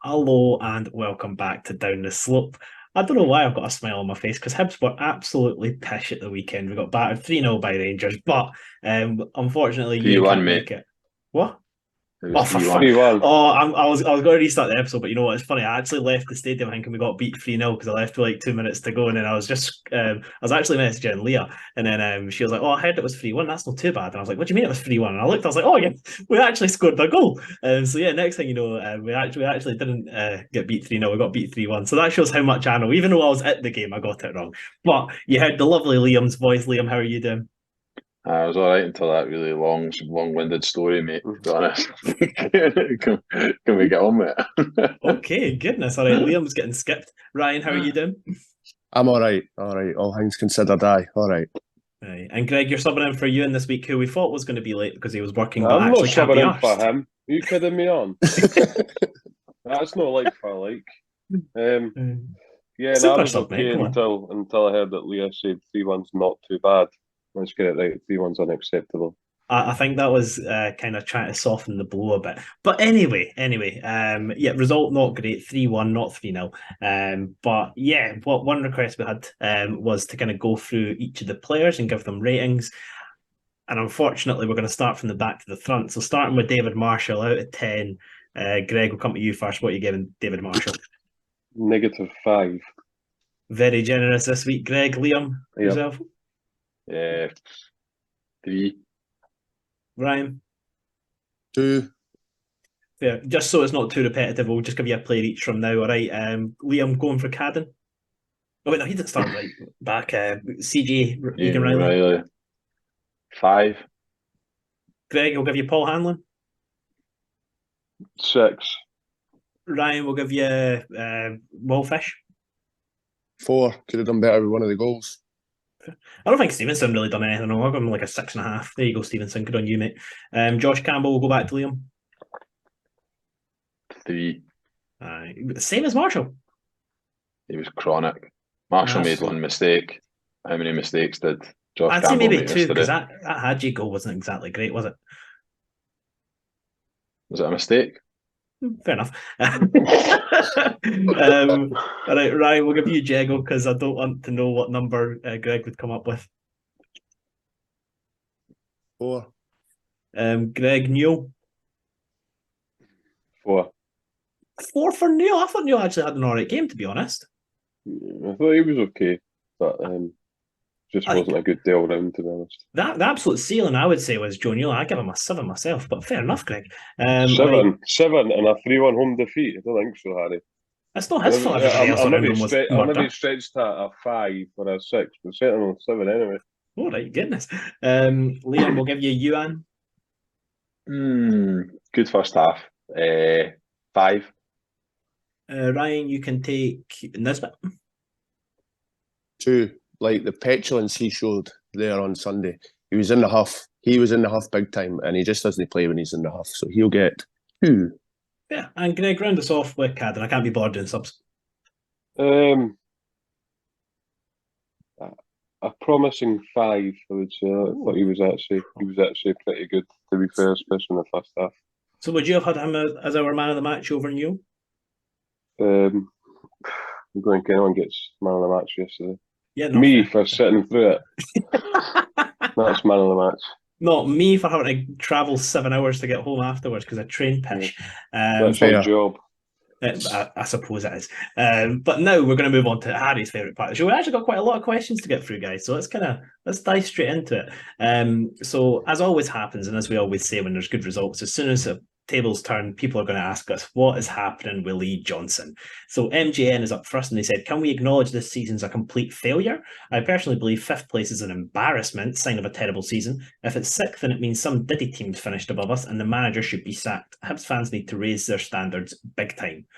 Hello and welcome back to Down the Slope. I don't know why I've got a smile on my face because Hibs were absolutely pish at the weekend. We got battered 3-0 by Rangers, but unfortunately you 3-1, can't mate. make it. What? It Oh, was for 3-1. fuck. 3-1. Oh, I was going to restart the episode, but you know what? It's funny. I actually left the stadium thinking we got beat 3-0 because I left with like 2 minutes to go. And then I was actually messaging Leah. And then she was like, "Oh, I heard it was 3-1. That's not too bad." And I was like, "What do you mean it was 3-1?" And I looked, I was like, "Oh, yeah, we actually scored a goal." So yeah, next thing you know, we actually didn't get beat 3-0. We got beat 3-1. So that shows how much I know. Even though I was at the game, I got it wrong. But you heard the lovely Liam's voice. Liam, how are you doing? I was all right until that really long-winded story, mate, to be honest. Can we get on with it? Okay, goodness. All right, Liam's getting skipped. Ryan, how are you doing? I'm all right. All right. All things considered, aye. All right. Right. And Greg, you're subbing in for Ewan this week, who we thought was going to be late because he was working, but I'm not actually can't be subbing in for arsed. him. Are you kidding me on? That's not like for like. Yeah, no, I Super was sub, mate. okay Come on. until I heard that Leah said 3-1's not too bad. Let's get it right. 3-1's unacceptable. I think that was kind of trying to soften the blow a bit. But anyway, yeah, result not great, 3-1, not 3-0. But yeah, what one request we had was to kind of go through each of the players and give them ratings. And unfortunately, we're going to start from the back to the front. So starting with David Marshall, out of 10. Greg, we'll come to you first. What are you giving David Marshall? -5. Very generous this week, Greg. Liam, Yep. yourself? 3. Ryan? 2. Fair. Just so it's not too repetitive, we'll just give you a player each from now, all right? Liam, going for Cadden. Oh, wait, no, he didn't start right back. CJ, Egan Riley. Riley. 5. Greg, we'll give you Paul Hanlon. 6. Ryan, we'll give you Wallfish. 4. Could have done better with one of the goals. I don't think Stevenson really done anything wrong. I'll give him like a 6.5. There you go, Stevenson. Good on you, mate. Josh Campbell, we'll go back to Liam. 3. Same as Marshall. He was chronic. Marshall made one mistake. How many mistakes did Josh I'd say Campbell maybe make 2 because yesterday? that Hadji goal wasn't exactly great, was it? Was it a mistake? Fair enough. All right, Ryan, we'll give you Jago because I don't want to know what number Greg would come up with. 4. Greg, Neil. 4. 4 for Neil. I thought Neil actually had an alright game, to be honest. I thought he was okay, but just wasn't a good deal round, to be honest. The absolute ceiling, I would say, was Joe Neal. I give him a 7 myself, but fair enough, Greg. 7 and a 3-1 home defeat. I don't think so, Harry. It's not his fault. Everybody else around him was I murder. maybe stretched at a 5 or a 6, but certainly on 7 anyway. Oh, right, goodness. Liam, we'll give you Yuan. Good first half. 5. Ryan, you can take Nisbet. 2. Like the petulance he showed there on Sunday. He was in the huff. He was in the huff big time, and he just doesn't play when he's in the huff. So he'll get 2. Yeah, and Greg, round us off with Cadden. I can't be bothered doing subs. A promising 5, I would say. I thought he was actually pretty good, to be fair, especially in the first half. So would you have had him as our man of the match over Neil? I'm going to anyone gets man of the match yesterday. Yeah, Me for sitting through it. That's man of the match. Not me for having to travel 7 hours to get home afterwards because I train pish. That's your job. I suppose it is. But now we're going to move on to Harry's favourite part of the show. We actually got quite a lot of questions to get through, guys. So let's dive straight into it. So as always happens, and as we always say when there's good results, as soon as the tables turn, people are going to ask us what is happening with Lee Johnson. So MJN is up first, and they said, "Can we acknowledge this season's a complete failure? I personally believe 5th place is an embarrassment, sign of a terrible season. If it's 6th, then it means some diddy teams finished above us, and the manager should be sacked. Hibs fans need to raise their standards big time."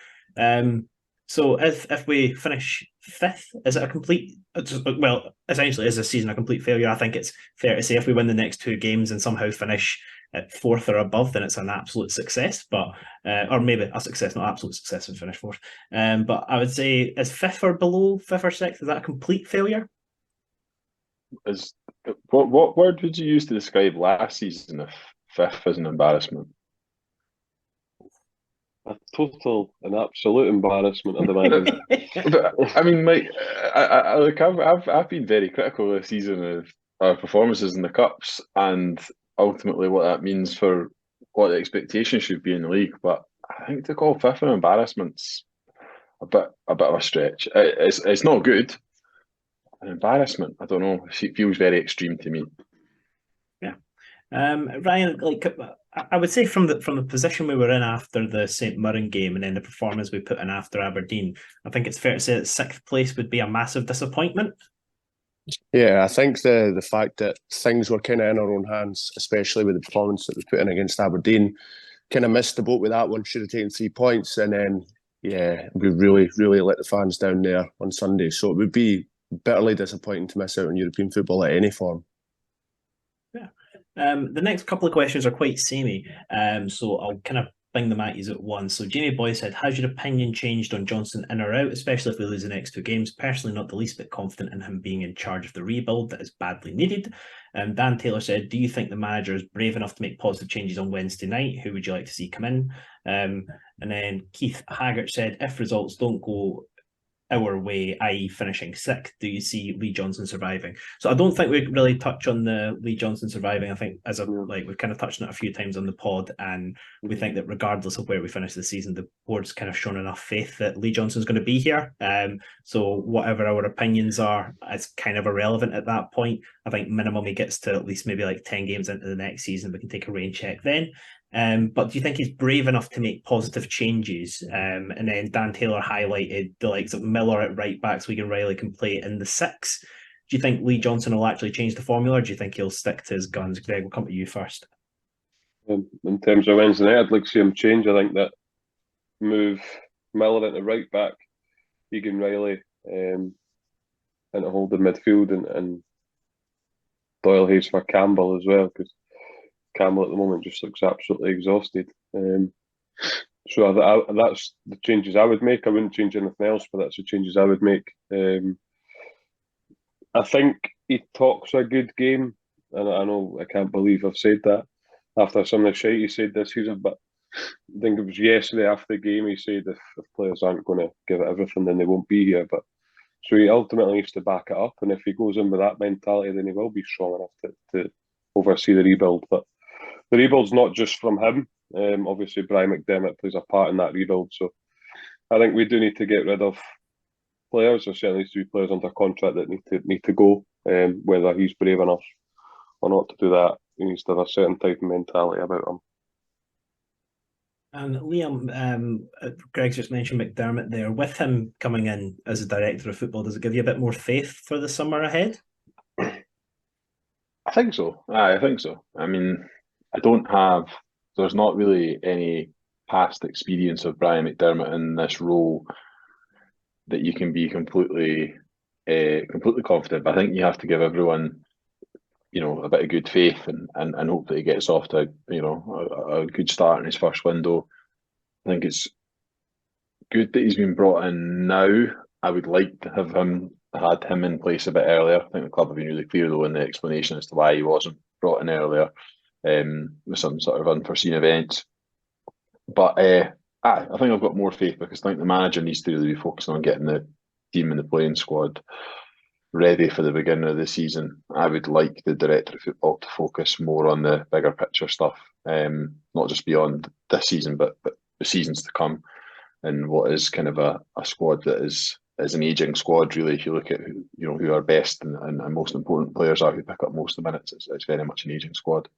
So if we finish 5th, is it a complete? Well, essentially, is this season a complete failure? I think it's fair to say if we win the next 2 games and somehow finish at 4th or above, then it's an absolute success. But or maybe a success, not absolute success, and finish 4th. But I would say is 5th or below, 5th or 6th, is that a complete failure? What word would you use to describe last season if 5th is an embarrassment? A total and absolute embarrassment of the manager. But I mean, like, look, I've been very critical this season of our performances in the cups and ultimately what that means for what the expectation should be in the league. But I think to call fifth an embarrassment's a bit of a stretch. It's not good. An embarrassment, I don't know. It feels very extreme to me. Yeah. Ryan, like I would say from the position we were in after the St Mirren game and then the performance we put in after Aberdeen, I think it's fair to say that sixth place would be a massive disappointment. Yeah, I think the fact that things were kind of in our own hands, especially with the performance that we put in against Aberdeen, kind of missed the boat with that one. Should have taken 3 points, and then we really let the fans down there on Sunday. So it would be bitterly disappointing to miss out on European football at any form. Yeah. The next couple of questions are quite samey, so I'll kind of bring them at you at once. So Jamie Boy said, has your opinion changed on Johnson in or out, especially if we lose the next 2 games? Personally, not the least bit confident in him being in charge of the rebuild that is badly needed. Dan Taylor said, do you think the manager is brave enough to make positive changes on Wednesday night? Who would you like to see come in? And then Keith Haggart said, if results don't go our way, i.e. finishing sixth, do you see Lee Johnson surviving? So I don't think we really touch on the Lee Johnson surviving. I think we've kind of touched on it a few times on the pod, and we think that regardless of where we finish the season, the board's kind of shown enough faith that Lee Johnson's going to be here. So whatever our opinions are, it's kind of irrelevant at that point. I think minimum he gets to at least maybe like 10 games into the next season, we can take a rain check then. But do you think he's brave enough to make positive changes? And then Dan Taylor highlighted the likes of Miller at right back so Wigan Riley can play in the 6. Do you think Lee Johnson will actually change the formula, or do you think he'll stick to his guns? Greg, we'll come to you first. In terms of Wednesday night, I'd like to see him change. I think that move Miller into right back, Wigan Riley into holding midfield, and Doyle Hayes for Campbell as well, because Campbell at the moment just looks absolutely exhausted. So that's the changes I would make. I wouldn't change anything else, but that's the changes I would make. I think he talks a good game, and I know I can't believe I've said that after some of the shite he said this season, but I think it was yesterday after the game he said if players aren't going to give it everything, then they won't be here. But so he ultimately needs to back it up, and if he goes in with that mentality, then he will be strong enough to oversee the rebuild. But the rebuild's not just from him. Obviously, Brian McDermott plays a part in that rebuild. So I think we do need to get rid of players. There certainly needs to be players under contract that need to go. Whether he's brave enough or not to do that, he needs to have a certain type of mentality about him. And Liam, Greg's just mentioned McDermott there. With him coming in as a director of football, does it give you a bit more faith for the summer ahead? I think so. I think so. I mean, there's not really any past experience of Brian McDermott in this role that you can be completely confident. But I think you have to give everyone, a bit of good faith and hope that he gets off to, a good start in his first window. I think it's good that he's been brought in now. I would like to have had him in place a bit earlier. I think the club have been really clear though in the explanation as to why he wasn't brought in earlier, with some sort of unforeseen events. But I think I've got more faith because I think the manager needs to really be focusing on getting the team and the playing squad ready for the beginning of the season. I would like the director of football to focus more on the bigger picture stuff, not just beyond this season, but the seasons to come, and what is kind of a squad that is an ageing squad. Really, if you look at who our best and most important players are, who pick up most of the minutes, it's very much an ageing squad.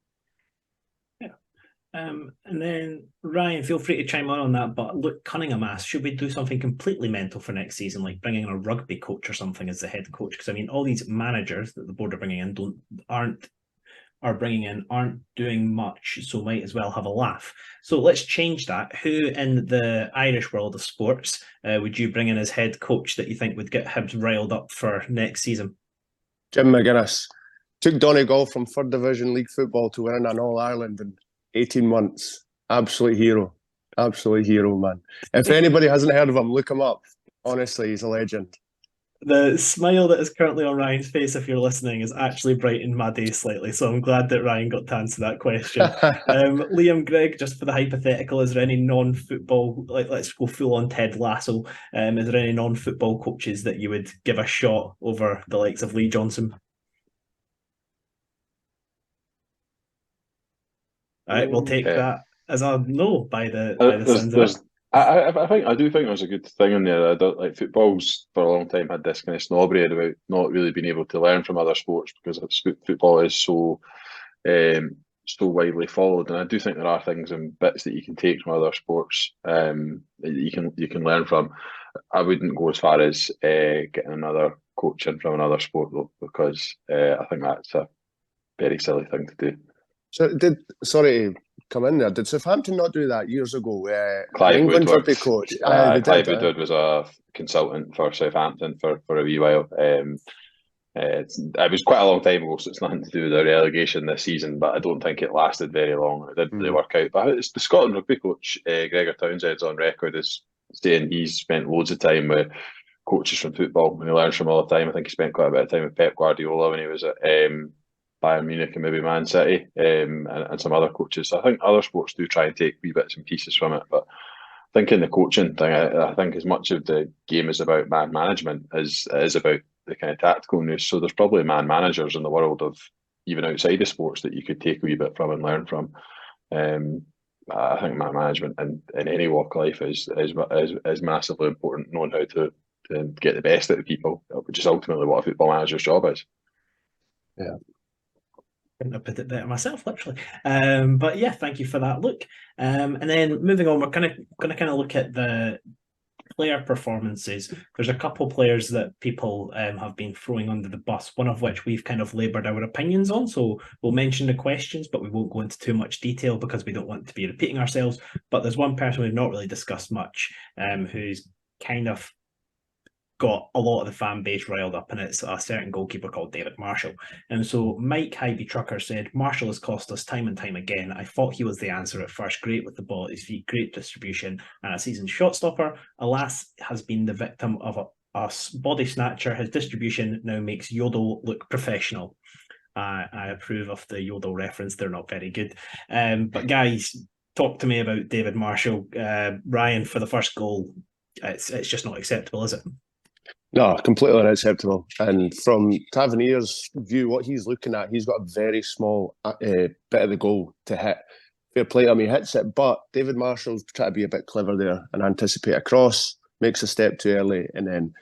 And then Ryan, feel free to chime in on that. But look, Cunningham asked, should we do something completely mental for next season, like bringing in a rugby coach or something as the head coach? Because I mean, all these managers that the board are bringing in aren't doing much, so might as well have a laugh. So let's change that. Who in the Irish world of sports would you bring in as head coach that you think would get Hibs riled up for next season? Jim McGuinness took Donegal from 3rd Division League football to winning an All-Ireland in 18 months. Absolute hero, man. If anybody hasn't heard of him, look him up. Honestly, he's a legend. The smile that is currently on Ryan's face, if you're listening, is actually brightened my day slightly. So I'm glad that Ryan got to answer that question. Liam, Greg, just for the hypothetical, is there any non-football, like let's go full on Ted Lasso, is there any non-football coaches that you would give a shot over the likes of Lee Johnson? All right, we'll take that as a no by the sounds of it. I do think there's a good thing in there. I don't like football's for a long time had this kind of snobbery about not really being able to learn from other sports because football is so widely followed, and I do think there are things and bits that you can take from other sports that you can learn from. I wouldn't go as far as getting another coach in from another sport though, because I think that's a very silly thing to do. So sorry to come in there. Did Southampton not do that years ago? Clive England Woodward, rugby coach. Clive Woodward was a consultant for Southampton for a wee while. It was quite a long time ago, so it's nothing to do with the relegation this season. But I don't think it lasted very long. It didn't really work out. But it's the Scotland rugby coach, Gregor Townsend's on record as saying he's spent loads of time with coaches from football and he learns from all the time. I think he spent quite a bit of time with Pep Guardiola when he was at Bayern Munich and maybe Man City and some other coaches. So I think other sports do try and take wee bits and pieces from it. But I think in the coaching thing, I think as much of the game is about man management as it is about the kind of tactical news. So there's probably man managers in the world of even outside of sports that you could take a wee bit from and learn from. I think man management in any walk of life is massively important, knowing how to get the best out of people, which is ultimately what a football manager's job is. Yeah. Couldn't have put it better myself, literally. But yeah, thank you for that look. And then moving on, we're going to look at the player performances. There's a couple players that people have been throwing under the bus, one of which we've kind of laboured our opinions on. So we'll mention the questions, but we won't go into too much detail because we don't want to be repeating ourselves. But there's one person we've not really discussed much who's kind of got a lot of the fan base riled up, and it's a certain goalkeeper called David Marshall. And so Mike Hibby Trucker said, Marshall has cost us time and time again. I thought he was the answer at first. Great with the ball at his feet, great distribution, and a seasoned shot stopper. Alas, has been the victim of a body snatcher. His distribution now makes Yodel look professional. I approve of the Yodel reference. They're not very good. But guys, talk to me about David Marshall. Ryan, for the first goal, it's just not acceptable, is it? No, completely unacceptable. And from Tavernier's view, what he's looking at, he's got a very small bit of the goal to hit. Fair play to him, he hits it, but David Marshall's trying to be a bit clever there and anticipate a cross, makes a step too early, and then,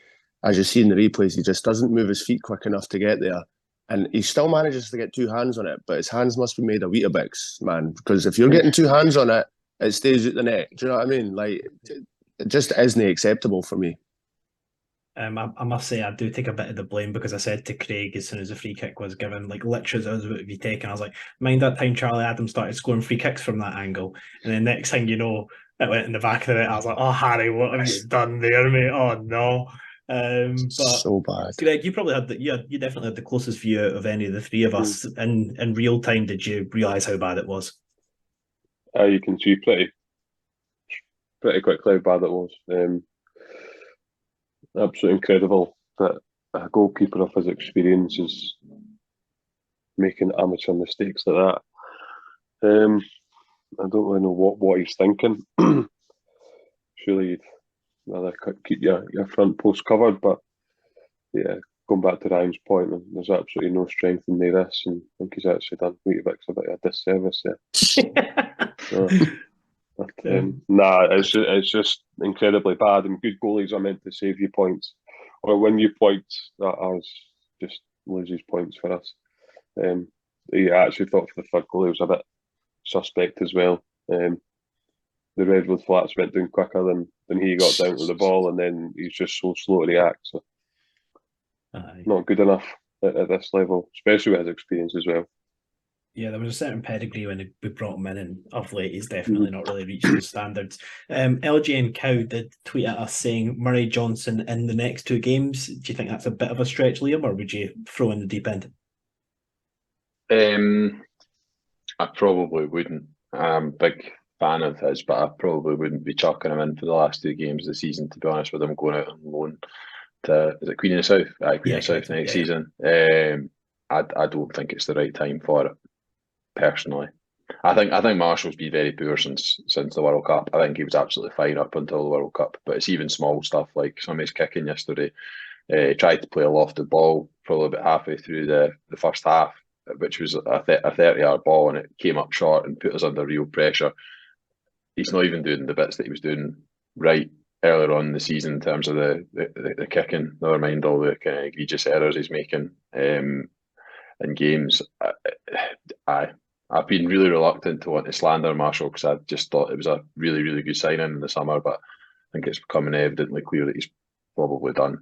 as you see in the replays, he just doesn't move his feet quick enough to get there. And he still manages to get two hands on it, but his hands must be made of Weetabix, man, because if you're getting two hands on it, it stays at the net. Do you know what I mean? Like, it just isn't acceptable for me. I must say I do take a bit of the blame because I said to Craig as soon as the free kick was given, like literally as I was about to be taken, I was like, mind that time Charlie Adams started scoring free kicks from that angle, and then next thing you know, it went in the back of the net. I was like, oh Harry, what have you done there, mate? Oh no. But so bad. Greg, you probably had you definitely had the closest view of any of the three of us. In real time, did you realise how bad it was? You can see pretty quickly how bad it was. Absolutely incredible that a goalkeeper of his experience is making amateur mistakes like that. I don't really know what he's thinking. Surely you'd rather keep your front post covered, but yeah, going back to Ryan's point, there's absolutely no strength in this, and I think he's actually done Weetabix a bit of a disservice there. It's just incredibly bad, and good goalies are meant to save you points or win you points. That ours just loses points for us. I actually thought for the third goal he was a bit suspect as well. The Redwood Flats went down quicker than he got down to the ball, and then he's just so slow to react. So not good enough at this level, especially with his experience as well. Yeah, there was a certain pedigree when we brought him in, and of late he's definitely not really reached those standards. LJ and Cow did tweet at us saying Murray Johnson in the next two games. Do you think that's a bit of a stretch, Liam, or would you throw in the deep end? I probably wouldn't. I'm a big fan of his, but I probably wouldn't be chucking him in for the last two games of the season, to be honest with him, going out on loan. is it Queen of the South? Queen of the South correct. next season. I don't think it's the right time for it, personally. I think Marshall's been very poor since the World Cup. I think he was absolutely fine up until the World Cup, but it's even small stuff like somebody's kicking yesterday. He tried to play a lofted ball probably about halfway through the first half, which was a 30-yard ball, and it came up short and put us under real pressure. He's not even doing the bits that he was doing right earlier on in the season in terms of the kicking. Never mind all the kind of egregious errors he's making in games. I've been really reluctant to want to slander Marshall because I just thought it was a really, really good signing in the summer, but I think it's becoming evidently clear that he's probably done.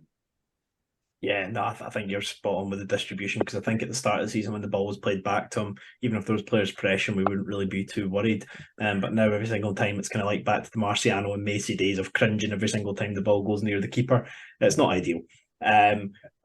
Yeah, no, I think you're spot on with the distribution, because I think at the start of the season when the ball was played back to him, even if there was players pressing, we wouldn't really be too worried. But now every single time it's kind of like back to the Marciano and Macy days of cringing every single time the ball goes near the keeper. It's not ideal.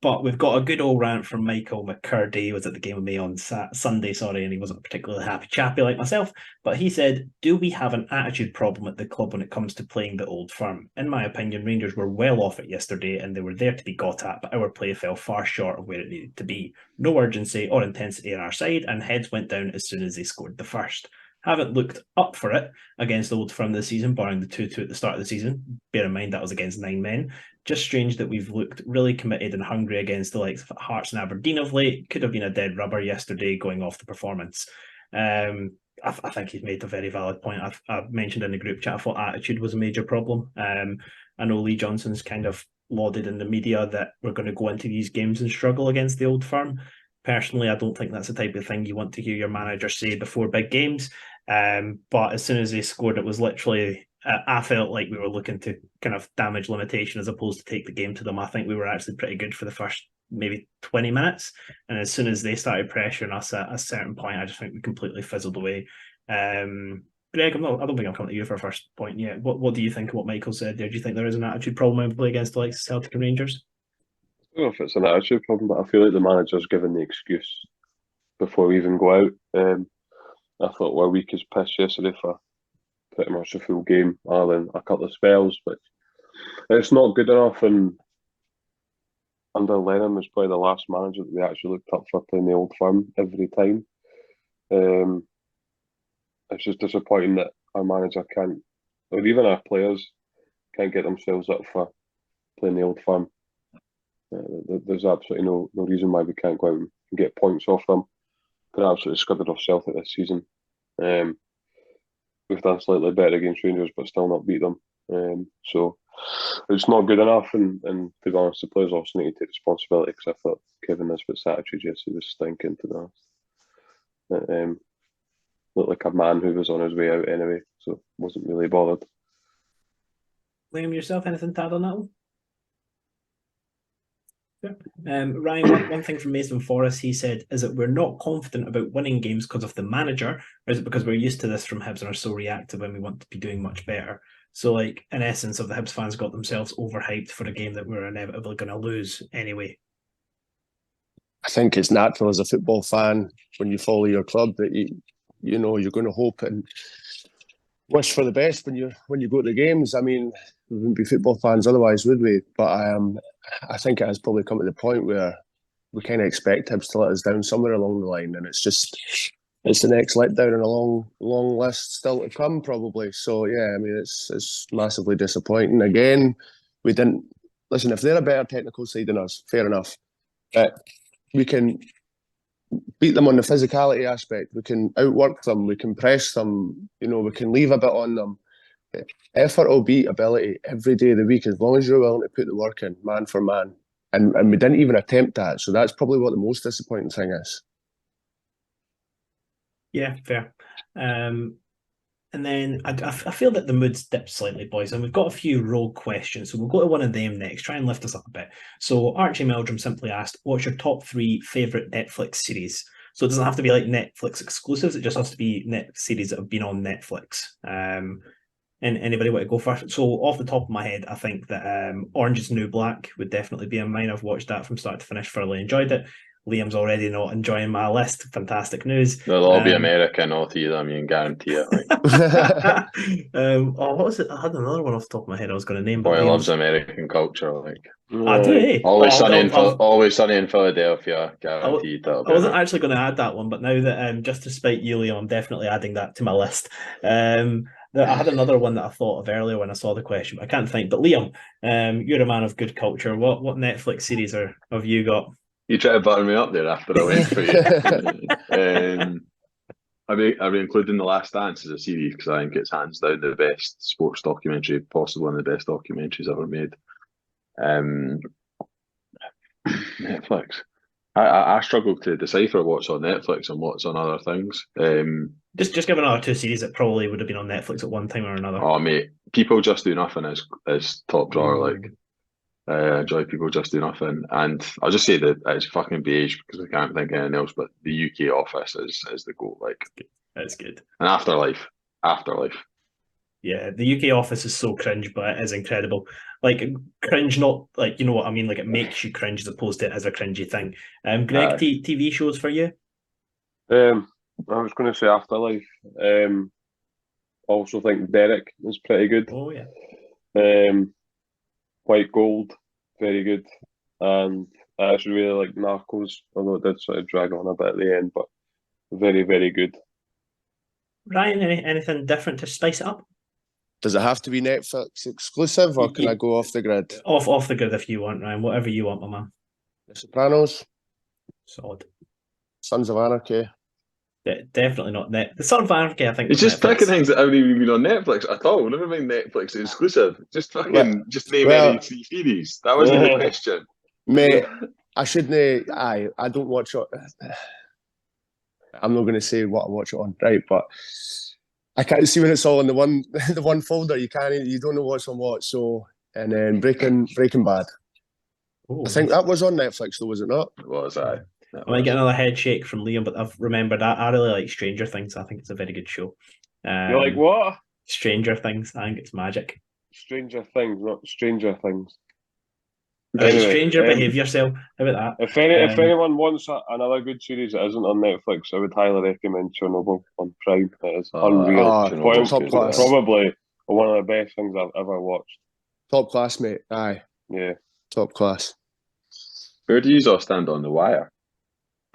But we've got a good old rant from Michael McCurdy. He was at the game with me on Sunday, and he wasn't a particularly happy chappy like myself. But he said, do we have an attitude problem at the club when it comes to playing the Old Firm? In my opinion, Rangers were well off it yesterday and they were there to be got at, but our play fell far short of where it needed to be. No urgency or intensity on our side, and heads went down as soon as they scored the first. Haven't looked up for it against the Old Firm this season, barring the 2-2 at the start of the season. Bear in mind that was against 9 men. Just strange that we've looked really committed and hungry against the likes of Hearts and Aberdeen of late. Could have been a dead rubber yesterday going off the performance. I think he's made a very valid point. I've mentioned in the group chat, I thought attitude was a major problem. I know Lee Johnson's kind of lauded in the media that we're going to go into these games and struggle against the Old Firm. Personally, I don't think that's the type of thing you want to hear your manager say before big games. But as soon as they scored, it was literally, I felt like we were looking to kind of damage limitation as opposed to take the game to them. I think we were actually pretty good for the first maybe 20 minutes. And as soon as they started pressuring us at a certain point, I just think we completely fizzled away. Greg, I don't think I'm coming to you for a first point yet. What do you think of what Michael said there? Do you think there is an attitude problem when we play against the likes of Celtic and Rangers? I don't know if it's an attitude problem, but I feel like the manager's given the excuse before we even go out. I thought we're weak as piss yesterday for pretty much a full game, other than a couple of spells, but it's not good enough. And under Lennon was probably the last manager that we actually looked up for playing the Old Firm every time. It's just disappointing that our manager can't, or even our players can't get themselves up for playing the Old Firm. There's absolutely no reason why we can't go out and get points off them. Could have absolutely scudded off Celtic this season. We've done slightly better against Rangers, but still not beat them. So it's not good enough. And to be honest, the players also need to take responsibility, because I thought Kevin Nisbet's attitude yesterday was stinking, to be honest. Looked like a man who was on his way out anyway, so wasn't really bothered. Liam, yourself, anything to add on that one? Ryan, one thing from Mason Forrest, he said, is that we're not confident about winning games because of the manager, or is it because we're used to this from Hibs and are so reactive when we want to be doing much better? So, like, in essence, of the Hibs fans got themselves overhyped for a game that we're inevitably going to lose anyway. I think it's natural as a football fan when you follow your club that you know you're going to hope and wish for the best when you go to the games. I mean, we wouldn't be football fans otherwise, would we? But I think it has probably come to the point where we kind of expect Hibs to let us down somewhere along the line, and it's the next letdown in a long list still to come, probably. So yeah, I mean, it's massively disappointing. Again, we didn't listen. If they're a better technical side than us, fair enough. But we can beat them on the physicality aspect. We can outwork them. We can press them. You know, we can leave a bit on them. Effort will beat ability every day of the week, as long as you're willing to put the work in, man for man. And we didn't even attempt that. So that's probably what the most disappointing thing is. Yeah, fair. And then I feel that the mood's dipped slightly, boys, and we've got a few rogue questions, so we'll go to one of them next, try and lift us up a bit. So Archie Meldrum simply asked, what's your top 3 favourite Netflix series? So it doesn't have to be like Netflix exclusives, it just has to be net series that have been on Netflix. And anybody want to go first? So off the top of my head, I think that Orange is the New Black would definitely be in mine. I've watched that from start to finish, thoroughly enjoyed it. Liam's already not enjoying my list. Fantastic news. They'll all be American, all three of them, you can guarantee it. Like. What was it? I had another one off the top of my head I was going to name. Boy, loves American culture. Like. I do, eh? Always sunny in Philadelphia, guaranteed. I wasn't actually going to add that one, but now that just to spite you, Liam, I'm definitely adding that to my list. I had another one that I thought of earlier when I saw the question, but I can't think. But Liam, you're a man of good culture. What Netflix series have you got? You try to butter me up there after I went for you. I've been including The Last Dance as a series because I think it's hands down the best sports documentary possible and the best documentaries ever made. Netflix. I struggle to decipher what's on Netflix and what's on other things. Just give another two series that probably would have been on Netflix at one time or another. Oh mate, People Just Do Nothing is top drawer. Like, enjoy People Just Do Nothing, and I'll just say that it's fucking beige because I can't think of anything else. But the UK Office is the goal. Like, that's good. And Afterlife. Yeah, the UK Office is so cringe, but it is incredible. Like, cringe, not like, you know what I mean? Like, it makes you cringe as opposed to it as a cringy thing. Greg, TV shows for you? I was going to say Afterlife. Also think Derek is pretty good. Oh, yeah. White Gold, very good. And I actually really like Narcos, although it did sort of drag on a bit at the end, but very, very good. Ryan, anything different to spice it up? Does it have to be Netflix exclusive, or can I go off the grid? Off the grid if you want, Ryan. Whatever you want, my man. The Sopranos. Solid. Sons of Anarchy. Definitely not net. The Sons of Anarchy, I think. It's just picking things that haven't even been on Netflix at all. Never mind Netflix exclusive. Just fucking just name any series. That wasn't the question. Mate, I shouldn't. I don't watch it. I'm not going to say what I watch it on, right? But I can't see when it's all in the one folder. You don't know what's on what. So, and then Breaking Bad. Ooh, I think that was on Netflix, though, was it not? It was. I might get another head shake from Liam, but I've remembered I really like Stranger Things. I think it's a very good show. You like what? Stranger Things. I think it's magic. Stranger Things, not Stranger Things. Anyway, Stranger, behave yourself. How about that? If anyone wants another good series that isn't on Netflix, I would highly recommend Chernobyl on Prime. It is unreal. Top class. Probably one of the best things I've ever watched. Top class, mate. Aye. Yeah. Top class. Where do you all stand on The Wire?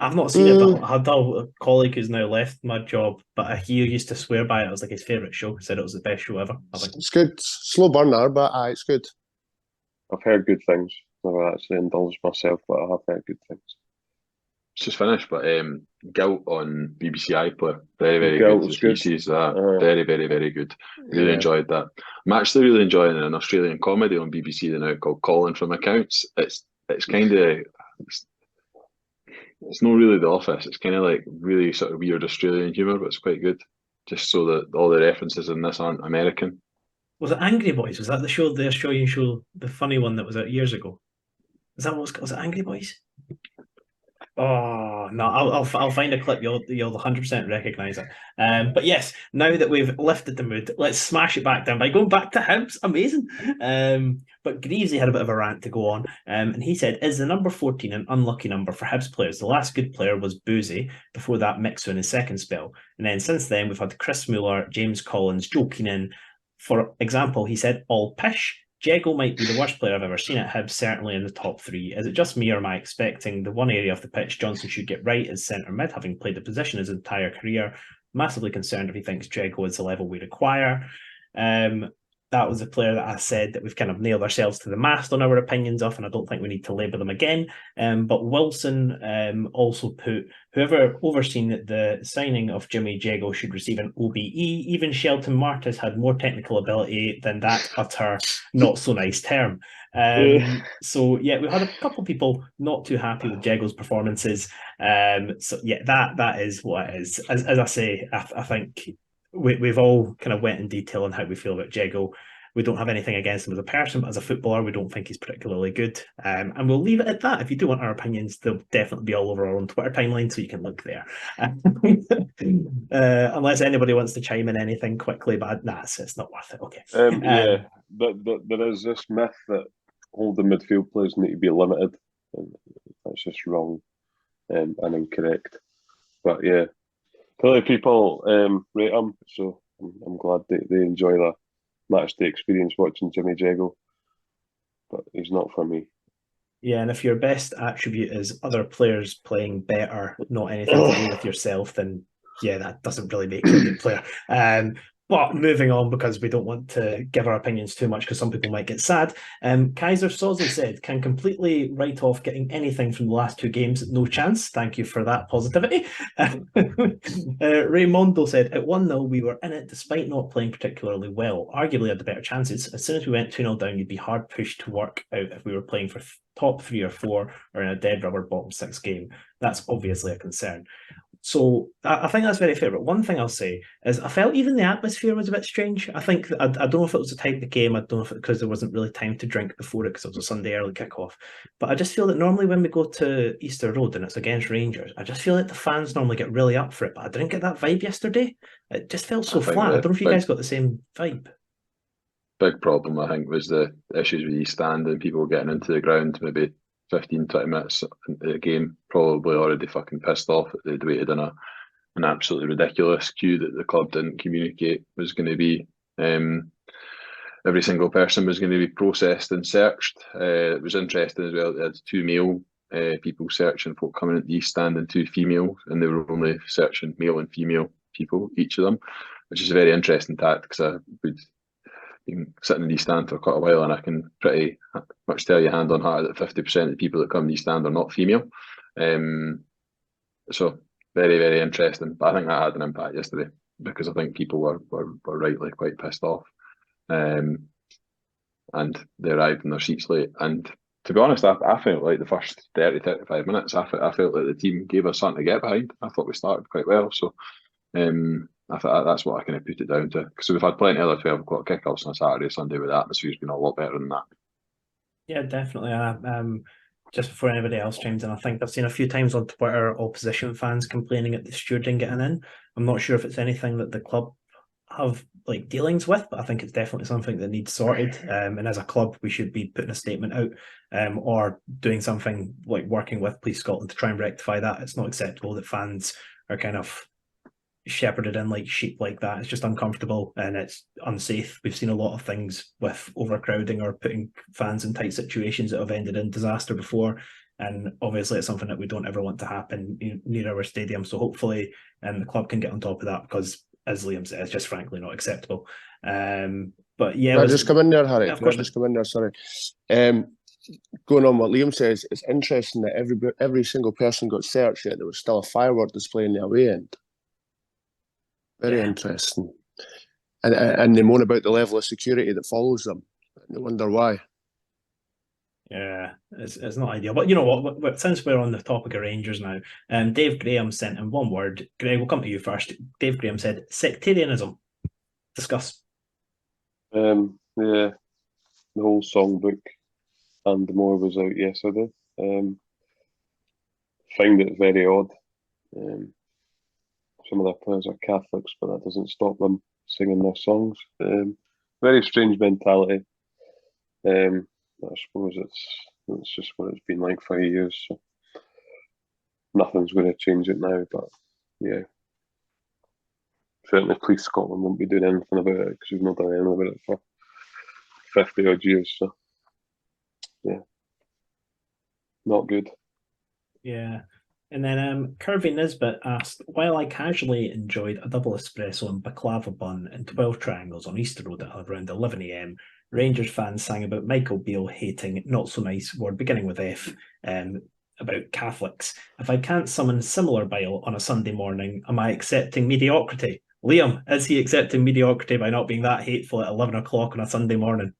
I've not seen it, but I had a colleague who's now left my job, but he used to swear by it. It was like his favourite show. He said it was the best show ever. I think it's good. Slow burner, but it's good. I've heard good things. Never actually indulged myself, but I have heard good things. It's just finished, but Guilt on BBC iPlayer. Very, very good. Species, very, very, very good. Really enjoyed that. I'm actually really enjoying an Australian comedy on BBC now called Calling from Accounts. It's kind of... It's not really The Office. It's kind of like really sort of weird Australian humour, but it's quite good. Just so that all the references in this aren't American. Was it Angry Boys? Was that the Australian show, the funny one that was out years ago? Is that was it Angry Boys? Oh no, I'll find a clip. You'll 100% recognise it. But yes, now that we've lifted the mood, let's smash it back down by going back to Hibs. Amazing. But Greavesy had a bit of a rant to go on, and he said, "Is the number 14 an unlucky number for Hibs players? The last good player was Boozy. Before that, Mixo in his second spell, and then since then we've had Chris Mueller, James Collins, Joe Keenan. For example, he said, all pish. Jego might be the worst player I've ever seen at Hibs, certainly in the top three. Is it just me, or am I expecting the one area of the pitch Johnson should get right is centre mid, having played the position his entire career? Massively concerned if he thinks Jego is the level we require." That was a player that I said that we've kind of nailed ourselves to the mast on our opinions of, and I don't think we need to labour them again. But Wilson also put, whoever overseen the signing of Jimmy Jego should receive an OBE. Even Shelton Martis had more technical ability than that utter not so nice term. So yeah, we had a couple of people not too happy with Jego's performances. So yeah, that is what it is. As I say, I think we've all kind of went in detail on how we feel about Jego. We don't have anything against him as a person, but as a footballer, we don't think he's particularly good. And we'll leave it at that. If you do want our opinions, they'll definitely be all over our own Twitter timeline, so you can look there. Unless anybody wants to chime in anything quickly, but it's not worth it. Okay. Yeah, but there is this myth that holding midfield players need to be limited. That's just wrong. and incorrect. But yeah, clearly people rate him, so I'm glad they enjoy the match day experience watching Jimmy Jeggo. But he's not for me. Yeah, and if your best attribute is other players playing better, not anything to do with yourself, then yeah, that doesn't really make you a good player. But moving on, because we don't want to give our opinions too much because some people might get sad. Kaiser Soze said, can completely write off getting anything from the last two games. No chance. Thank you for that positivity. Raymondo said, at 1-0, we were in it despite not playing particularly well. Arguably had the better chances. As soon as we went 2-0 down, you'd be hard pushed to work out if we were playing for top 3 or 4 or in a dead rubber bottom 6 game. That's obviously a concern. So I think that's very fair. But one thing I'll say is I felt even the atmosphere was a bit strange. I think I don't know if it was the type of game. I don't know if it because there wasn't really time to drink before it because it was a Sunday early kickoff. But I just feel that normally when we go to Easter Road and it's against Rangers, I just feel like the fans normally get really up for it. But I didn't get that vibe yesterday. It just felt so flat. I don't know if you guys got the same vibe. Big problem, I think, was the issues with East Stand and people getting into the ground maybe 15, 20 minutes into the game, probably already fucking pissed off that they'd waited in an absolutely ridiculous queue that the club didn't communicate was going to be. Every single person was going to be processed and searched. It was interesting as well. They had 2 male people searching folk coming at the East Stand and 2 female, and they were only searching male and female people, each of them, which is a very interesting tactic because I would been sitting in the East Stand for quite a while, and I can pretty much tell you hand on heart that 50% of the people that come to the East Stand are not female. So very, very interesting. But I think that had an impact yesterday because I think people were rightly quite pissed off. And they arrived in their seats late. And to be honest, I felt like the first 30, 35 minutes, I felt like the team gave us something to get behind. I thought we started quite well. So I thought that's what I kind of put it down to. Because we've had plenty of other 12 o'clock kickoffs on a Saturday, Sunday, where the atmosphere's been a lot better than that. Yeah, definitely. Just before anybody else chimes in, I think I've seen a few times on Twitter opposition fans complaining at the stewarding getting in. I'm not sure if it's anything that the club have like dealings with, but I think it's definitely something that needs sorted. And as a club, we should be putting a statement out or doing something like working with Police Scotland to try and rectify that. It's not acceptable that fans are kind of shepherded in like sheep like that. It's just uncomfortable and it's unsafe. We've seen a lot of things with overcrowding or putting fans in tight situations that have ended in disaster before, and obviously it's something that we don't ever want to happen near our stadium. So hopefully the club can get on top of that, because as Liam said, it's just frankly not acceptable. But yeah, Can I just come in there, Harry? Yeah, of course. Just come in there, sorry. Going on what Liam says, it's interesting that every single person got searched, yet there was still a firework display in the away end. Very interesting. And they moan about the level of security that follows them. They wonder why. Yeah, it's not ideal. But you know what? Since we're on the topic of Rangers now, Dave Graham sent in one word. Greg, we'll come to you first. Dave Graham said, sectarianism. Discuss. Yeah, the whole songbook and more was out yesterday. Find it very odd. Some of their players are Catholics, but that doesn't stop them singing their songs. Very strange mentality. I suppose it's just what it's been like for years. So nothing's going to change it now. But yeah, certainly Police Scotland won't be doing anything about it because we've not done anything about it for 50 odd years. So yeah, not good. Yeah. And then Kirby Nisbet asked, while I casually enjoyed a double espresso and baklava bun and 12 triangles on Easter Road at around 11 a.m, Rangers fans sang about Michael Beale hating not so nice word beginning with F about Catholics. If I can't summon similar bile on a Sunday morning, am I accepting mediocrity? Liam, is he accepting mediocrity by not being that hateful at 11 o'clock on a Sunday morning?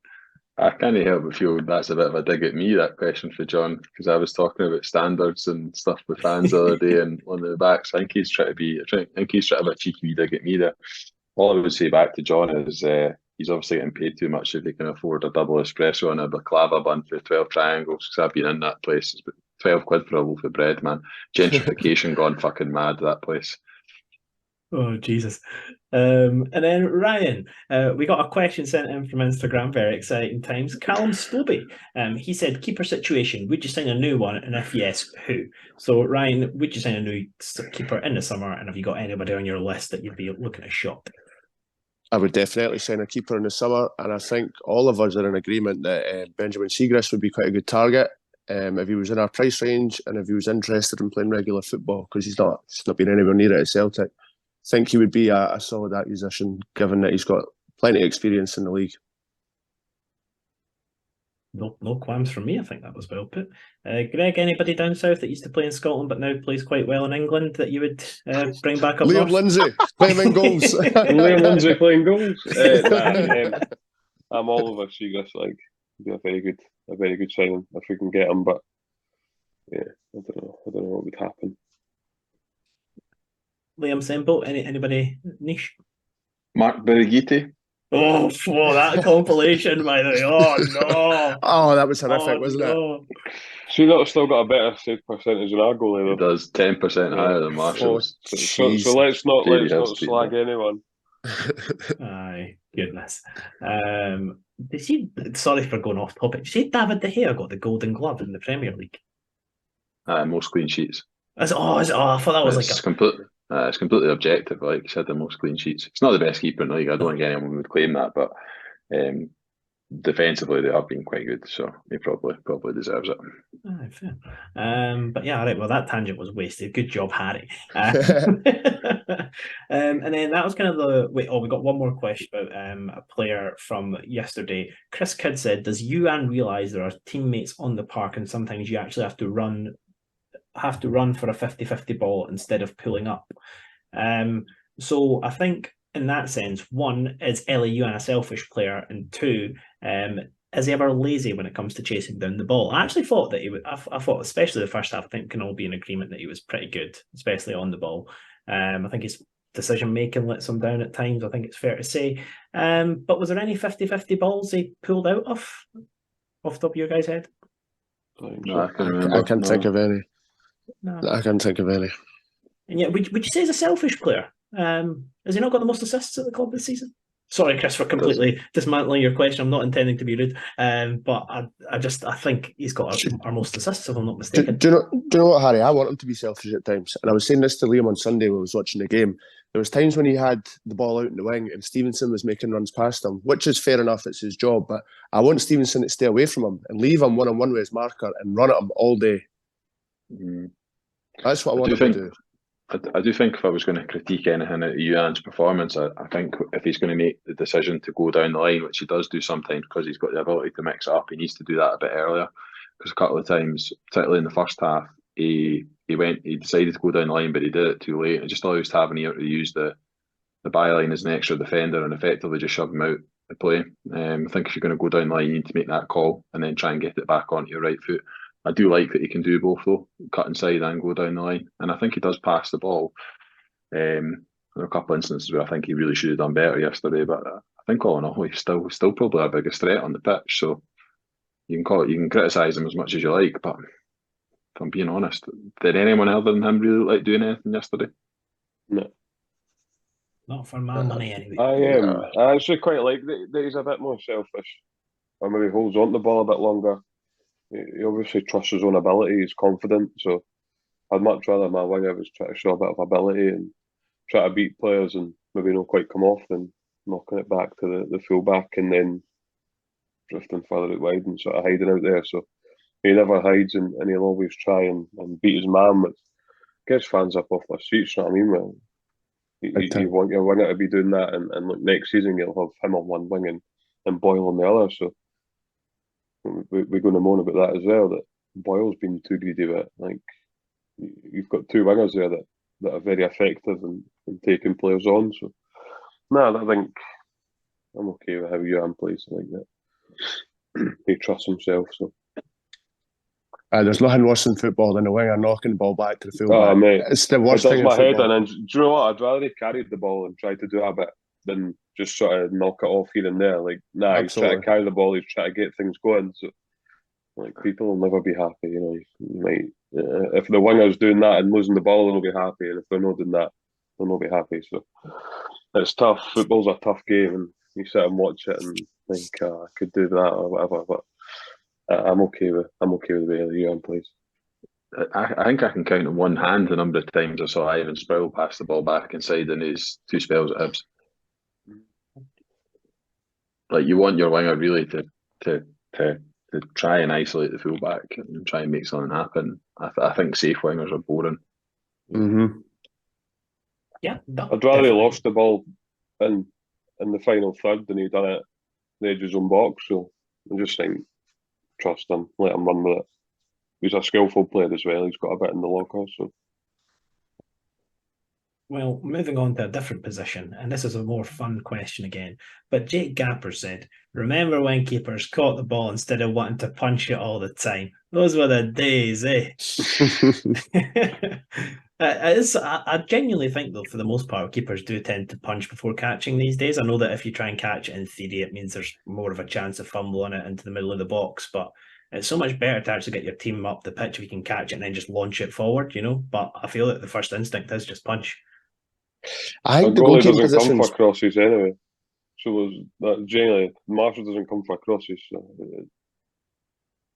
I can't help but feel that's a bit of a dig at me, that question for John, because I was talking about standards and stuff with fans the other day and on the backs. I think he's trying to be a cheeky dig at me there. All I would say back to John is he's obviously getting paid too much if he can afford a double espresso and a baklava bun for 12 triangles, because I've been in that place. It's about 12 quid for a loaf of bread, man. Gentrification gone fucking mad, that place. Oh, Jesus. And then Ryan, we got a question sent in from Instagram, very exciting times. Callum Stobie, he said, keeper situation, would you sign a new one? And if yes, who? So Ryan, would you sign a new keeper in the summer? And have you got anybody on your list that you'd be looking to shop? I would definitely sign a keeper in the summer, and I think all of us are in agreement that Benjamin Siegrist would be quite a good target if he was in our price range and if he was interested in playing regular football, because he's not been anywhere near it at Celtic. I think he would be a solid acquisition, given that he's got plenty of experience in the league. No qualms from me. I think that was well put. Greg, anybody down south that used to play in Scotland but now plays quite well in England that you would bring back up Liam north? Lindsay, playing in goals. Liam Lindsay playing goals. I'm all over Siegrist. Like, be a very good signing if we can get him. But yeah, I don't know what would happen. Liam Semple, anybody niche? Mark Birighitti. Oh, that compilation, by the way. Oh, no. Oh, that was horrific, wasn't it? See, that's still got a better save percentage than our goalie, though. It does 10% higher than Marshall's. So let's not slag anyone. Aye, goodness. Sorry for going off topic. Did you see David De Gea got the Golden Glove in the Premier League? Most clean sheets. I thought that was it's completely objective. Like, he's had the most clean sheets. It's not the best keeper in the league. I don't think anyone would claim that, but defensively they have been quite good, so he probably deserves it. Oh, fair. But yeah, all right. Well, that tangent was wasted. Good job, Harry. And then that was kind of we got one more question about a player from yesterday. Chris Kidd said, "Does Yuan realise there are teammates on the park and sometimes you actually have to run for a 50-50 ball instead of pulling up?" So I think in that sense, one, is Ellie Yuan a selfish player, and two, is he ever lazy when it comes to chasing down the ball? I actually thought that he would. I thought, especially the first half, I think we can all be in agreement that he was pretty good, especially on the ball. I think his decision making lets him down at times. I think it's fair to say. But was there any 50-50 balls he pulled out off the top of your guys' head? No, I can't think of any. No. I can't think of any. And yet, would you say he's a selfish player? Has he not got the most assists at the club this season? Sorry, Chris, for completely dismantling your question. I'm not intending to be rude, but I think he's got our most assists, if I'm not mistaken. Do you know what, Harry? I want him to be selfish at times, and I was saying this to Liam on Sunday when I was watching the game. There was times when he had the ball out in the wing and Stevenson was making runs past him, which is fair enough, it's his job, but I want Stevenson to stay away from him and leave him one-on-one with his marker and run at him all day. That's what I want him to do. I do think if I was going to critique anything at Yuan's performance, I think if he's going to make the decision to go down the line, which he does do sometimes because he's got the ability to mix it up, he needs to do that a bit earlier. Because a couple of times, particularly in the first half, he decided to go down the line, but he did it too late. It just allows Tavernier to use the byline as an extra defender and effectively just shove him out the play. I think if you're going to go down the line, you need to make that call and then try and get it back onto your right foot. I do like that he can do both, though, cut inside and go down the line. And I think he does pass the ball. There are a couple of instances where I think he really should have done better yesterday, but I think all in all, he's still probably our biggest threat on the pitch. So you can criticise him as much as you like, but if I'm being honest, did anyone other than him really like doing anything yesterday? No. Not for my money, anyway. I actually quite like that he's a bit more selfish. Or maybe holds on to the ball a bit longer. He obviously trusts his own ability, he's confident, so I'd much rather my winger was try to show a bit of ability and try to beat players and maybe not quite come off than knocking it back to the full back and then drifting further out wide and sort of hiding out there. So he never hides and he'll always try and beat his man, which gets fans up off their seats, you know what I mean? Well, you want your winger to be doing that and look, next season you'll have him on one wing and Boyle on the other, so we're going to moan about that as well, that Boyle's been too greedy with it. Like, you've got two wingers there that are very effective in taking players on. So, no, I think I'm okay with how Yuan plays like that. He trusts himself. So, there's nothing worse in football than a winger knocking the ball back to the fullback. Mate, it's the worst thing in my football. Head and do you know what? I'd rather he carried the ball and tried to do a bit than just sort of knock it off here and there. Like, nah, he's trying to carry the ball, he's trying to get things going. So, like, people will never be happy, you might, if the winger's doing that and losing the ball, they'll be happy, and if they're not doing that, they'll not be happy. So it's tough. Football's a tough game, and you sit and watch it and think I could do that or whatever. But I'm okay with the way the Ewan plays. I think I can count on one hand the number of times I saw Ivan Sproul pass the ball back inside in his 2 spells at Hibs. Like, you want your winger really to try and isolate the fullback and try and make something happen. I think safe wingers are boring. Mm-hmm. Yeah, I'd rather he lost the ball in the final third than he done it the edge of his own box. So I just think trust him, let him run with it. He's a skillful player as well. He's got a bit in the locker. So, well, moving on to a different position, and this is a more fun question again. But Jake Gapper said, "Remember when keepers caught the ball instead of wanting to punch it all the time? Those were the days, eh?" I genuinely think, though, for the most part, keepers do tend to punch before catching these days. I know that if you try and catch it in theory, it means there's more of a chance of fumbling it into the middle of the box, but it's so much better to actually get your team up the pitch if you can catch it and then just launch it forward, But I feel that the first instinct is just punch. I think the the goalie goalkeeping doesn't come positions. for crosses anyway. So that generally Marshall doesn't come for crosses. So it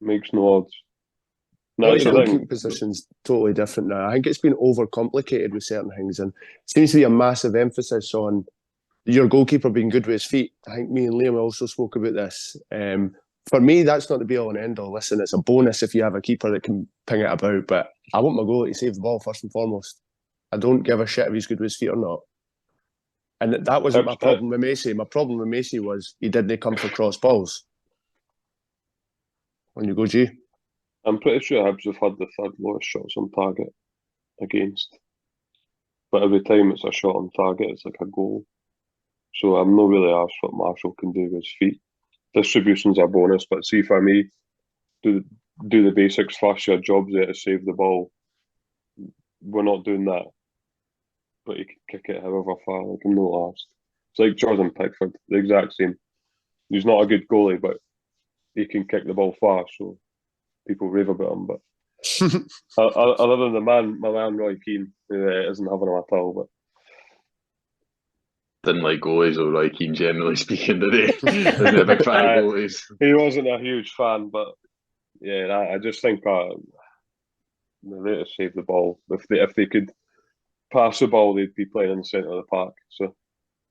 makes no odds. No, That's the the goalkeeping thing. position's totally different now. I think it's been overcomplicated with certain things, and it seems to be a massive emphasis on your goalkeeper being good with his feet. I think me and Liam also spoke about this. For me, that's not the be all and end all. Listen, it's a bonus if you have a keeper that can ping it about, but I want my goalie to save the ball first and foremost. I don't give a shit if he's good with his feet or not. And that wasn't my problem with Macy. My problem with Macy was he didn't come for cross balls. On you go, G. I'm pretty sure Hibs have had the third lowest shots on target against. But every time it's a shot on target, it's like a goal. So I'm not really asked what Marshall can do with his feet. Distribution's a bonus, but see, for me, do the basics first. Your job's there to save the ball. We're not doing that. But he can kick it however far, like I'm not asked. It's like Jordan Pickford, the exact same. He's not a good goalie, but he can kick the ball far, so people rave about him. But other than my man Roy Keane, who isn't having him at all. But Didn't like goalies or Roy Keane, generally speaking, today. Isn't a big fan of goalies. He wasn't a huge fan, but yeah, I just think they're there to save the ball. If they could pass the ball, they'd be playing in the centre of the park. So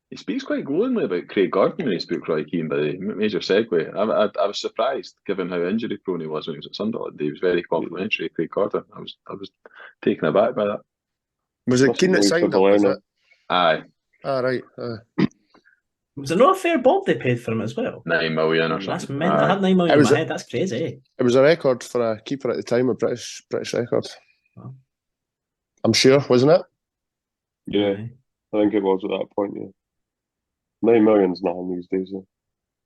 He speaks quite glowingly about Craig Gordon when he spoke Roy Keane, by the major segue. I was surprised, given how injury prone he was when he was at Sunderland. He was very complimentary of Craig Gordon. I was taken aback by that. Was it Keane that signed up, was it? Aye. Ah, right. Was it not a fair bob they paid for him as well? 9 million or something. That's mint. I had 9 million in my head. That's crazy. It was a record for a keeper at the time, a British record. Oh. I'm sure, wasn't it? Yeah, I think it was at that point, yeah. 9 million's nothing these days, though.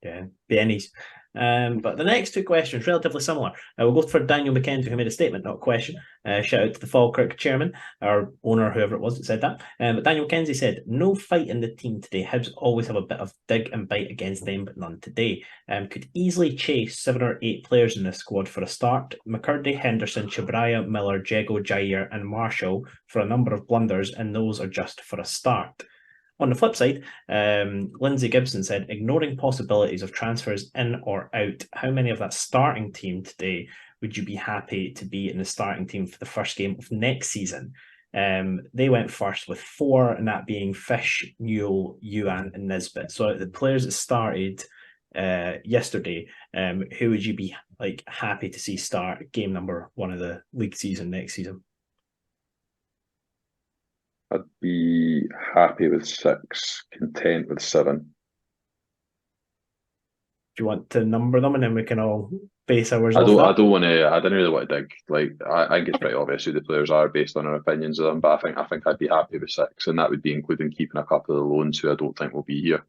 Yeah, pennies. But the next 2 questions, relatively similar. We'll go for Daniel McKenzie, who made a statement, not a question. Shout out to the Falkirk chairman, or owner, whoever it was that said that. But Daniel McKenzie said, "No fight in the team today. Hibs always have a bit of dig and bite against them, but none today. Could easily chase 7 or 8 players in this squad for a start. McCurdy, Henderson, Chabraya, Miller, Jago, Jair and Marshall for a number of blunders, and those are just for a start." On the flip side, Lindsay Gibson said, "Ignoring possibilities of transfers in or out, how many of that starting team today would you be happy to be in the starting team for the first game of next season?" They went first with 4, and that being Fish, Newell, Ewan and Nisbet. So the players that started yesterday, who would you be happy to see start game number 1 of the league season next season? I'd be happy with 6, content with 7. Do you want to number them and then we can all base ours I off don't that? want to. I don't really want to dig. I think it's pretty obvious who the players are based on our opinions of them. But I think I'd be happy with 6, and that would be including keeping a couple of the loans who I don't think will be here.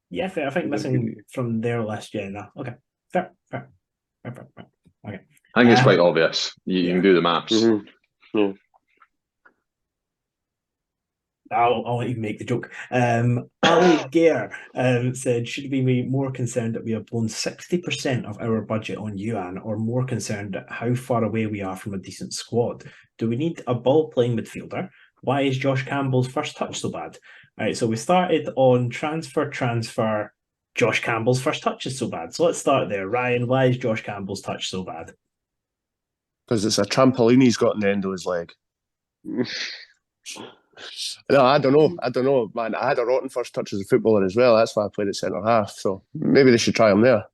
Yeah, fair. I think missing from their list. Yeah, no. Okay, fair. Okay. I think it's quite obvious. You can do the maths. Mm-hmm. Yeah. I'll let you make the joke. Ali Gare said, should we be more concerned that we have blown 60% of our budget on Yuan, or more concerned at how far away we are from a decent squad? Do we need a ball-playing midfielder? Why is Josh Campbell's first touch so bad? All right, so we started on transfer. Josh Campbell's first touch is so bad. So let's start there. Ryan, why is Josh Campbell's touch so bad? Because it's a trampoline he's got in the end of his leg. No, I don't know, man. I had a rotten first touch as a footballer as well. That's why I played at centre half. So maybe they should try him there.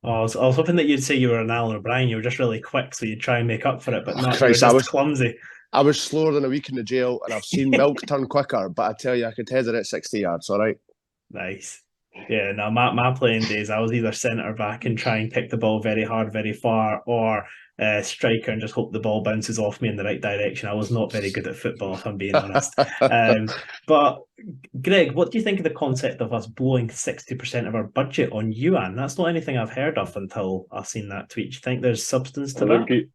Oh, I was hoping that you'd say you were an Alan O'Brien. You were just really quick, so you'd try and make up for it, but not. Christ, you were just clumsy. I was slower than a week in the jail, and I've seen milk turn quicker. But I tell you, I could head it at 60 yards. All right. Nice. Yeah, no, my playing days, I was either centre back and try and kick the ball very hard, very far, or striker and just hope the ball bounces off me in the right direction. I was not very good at football, if I'm being honest. But Greg, what do you think of the concept of us blowing 60% of our budget on Yuan? That's not anything I've heard of until I've seen that tweet. Do you think there's substance to that?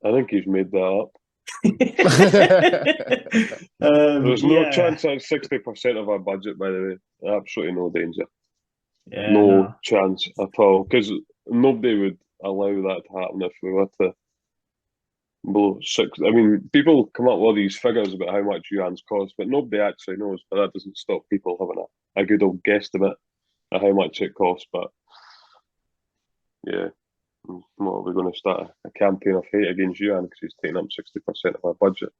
I think he's made that up. There's no chance that's 60% of our budget, by the way. Absolutely no danger. Yeah, no chance at all, because nobody would allow that to happen if we were to blow six. I mean, people come up with all these figures about how much Yuan's cost, but nobody actually knows. But that doesn't stop people having a good old guesstimate at how much it costs. But yeah, what are we going to start a campaign of hate against Yuan because he's taking up 60% of our budget?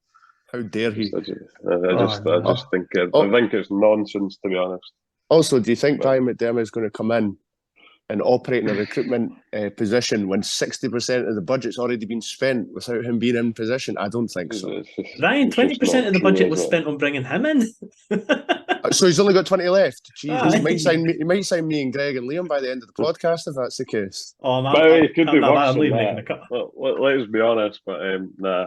How dare he? I just think it's nonsense, to be honest. Also, do you think Brian McDermott is going to come in and operate in a recruitment position when 60% of the budget's already been spent without him being in position? I don't think so. Ryan, 20% of the budget was spent on bringing him in. So he's only got 20 left. Jeez, he might sign me and Greg and Liam by the end of the podcast if that's the case. Oh, man, by the way, it could be worse than that. Let's be honest, but nah.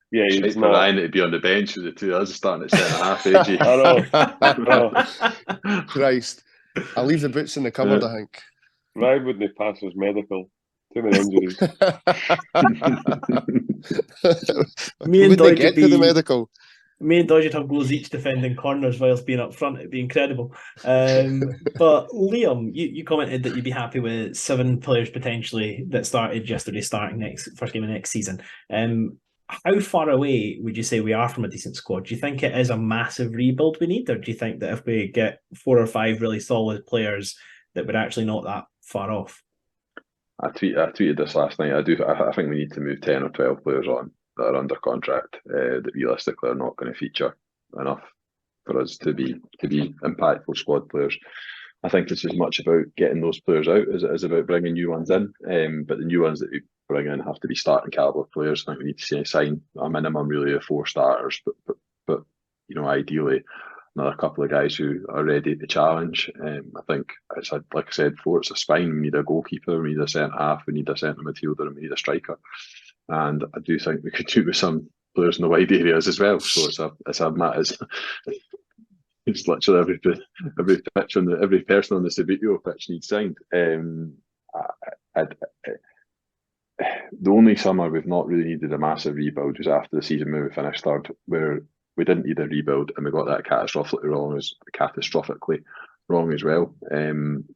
Yeah, he's not Ryan to be on the bench with the two of us starting at centre half, AG. I know. Christ. I'll leave the boots in the cupboard, I think. Ryan wouldn't pass his medical. Too many injuries. Me and Dodge get to the medical. Me and Dodge would have goals each defending corners whilst being up front. It'd be incredible. But Liam, you commented that you'd be happy with 7 players potentially that started yesterday starting first game of next season. How far away would you say we are from a decent squad? Do you think it is a massive rebuild we need, or do you think that if we get 4 or 5 really solid players that we're actually not that far off? I tweeted this last night. I think we need to move 10 or 12 players on that are under contract that realistically are not going to feature enough for us to be impactful squad players. I think it's as much about getting those players out as it is about bringing new ones in. But the new ones that we bring in have to be starting caliber players. I think we need to sign a minimum really of 4 starters, but you know, ideally another couple of guys who are ready to challenge. I think it's like I said before, it's a spine. We need a goalkeeper, we need a centre half, we need a centre midfielder, and we need a striker. And I do think we could do with some players in the wide areas as well. So it's literally every pitch on every person on the Sabitio pitch needs signed. The only summer we've not really needed a massive rebuild was after the season where we finished third, where we didn't need a rebuild and we got that catastrophically wrong as well.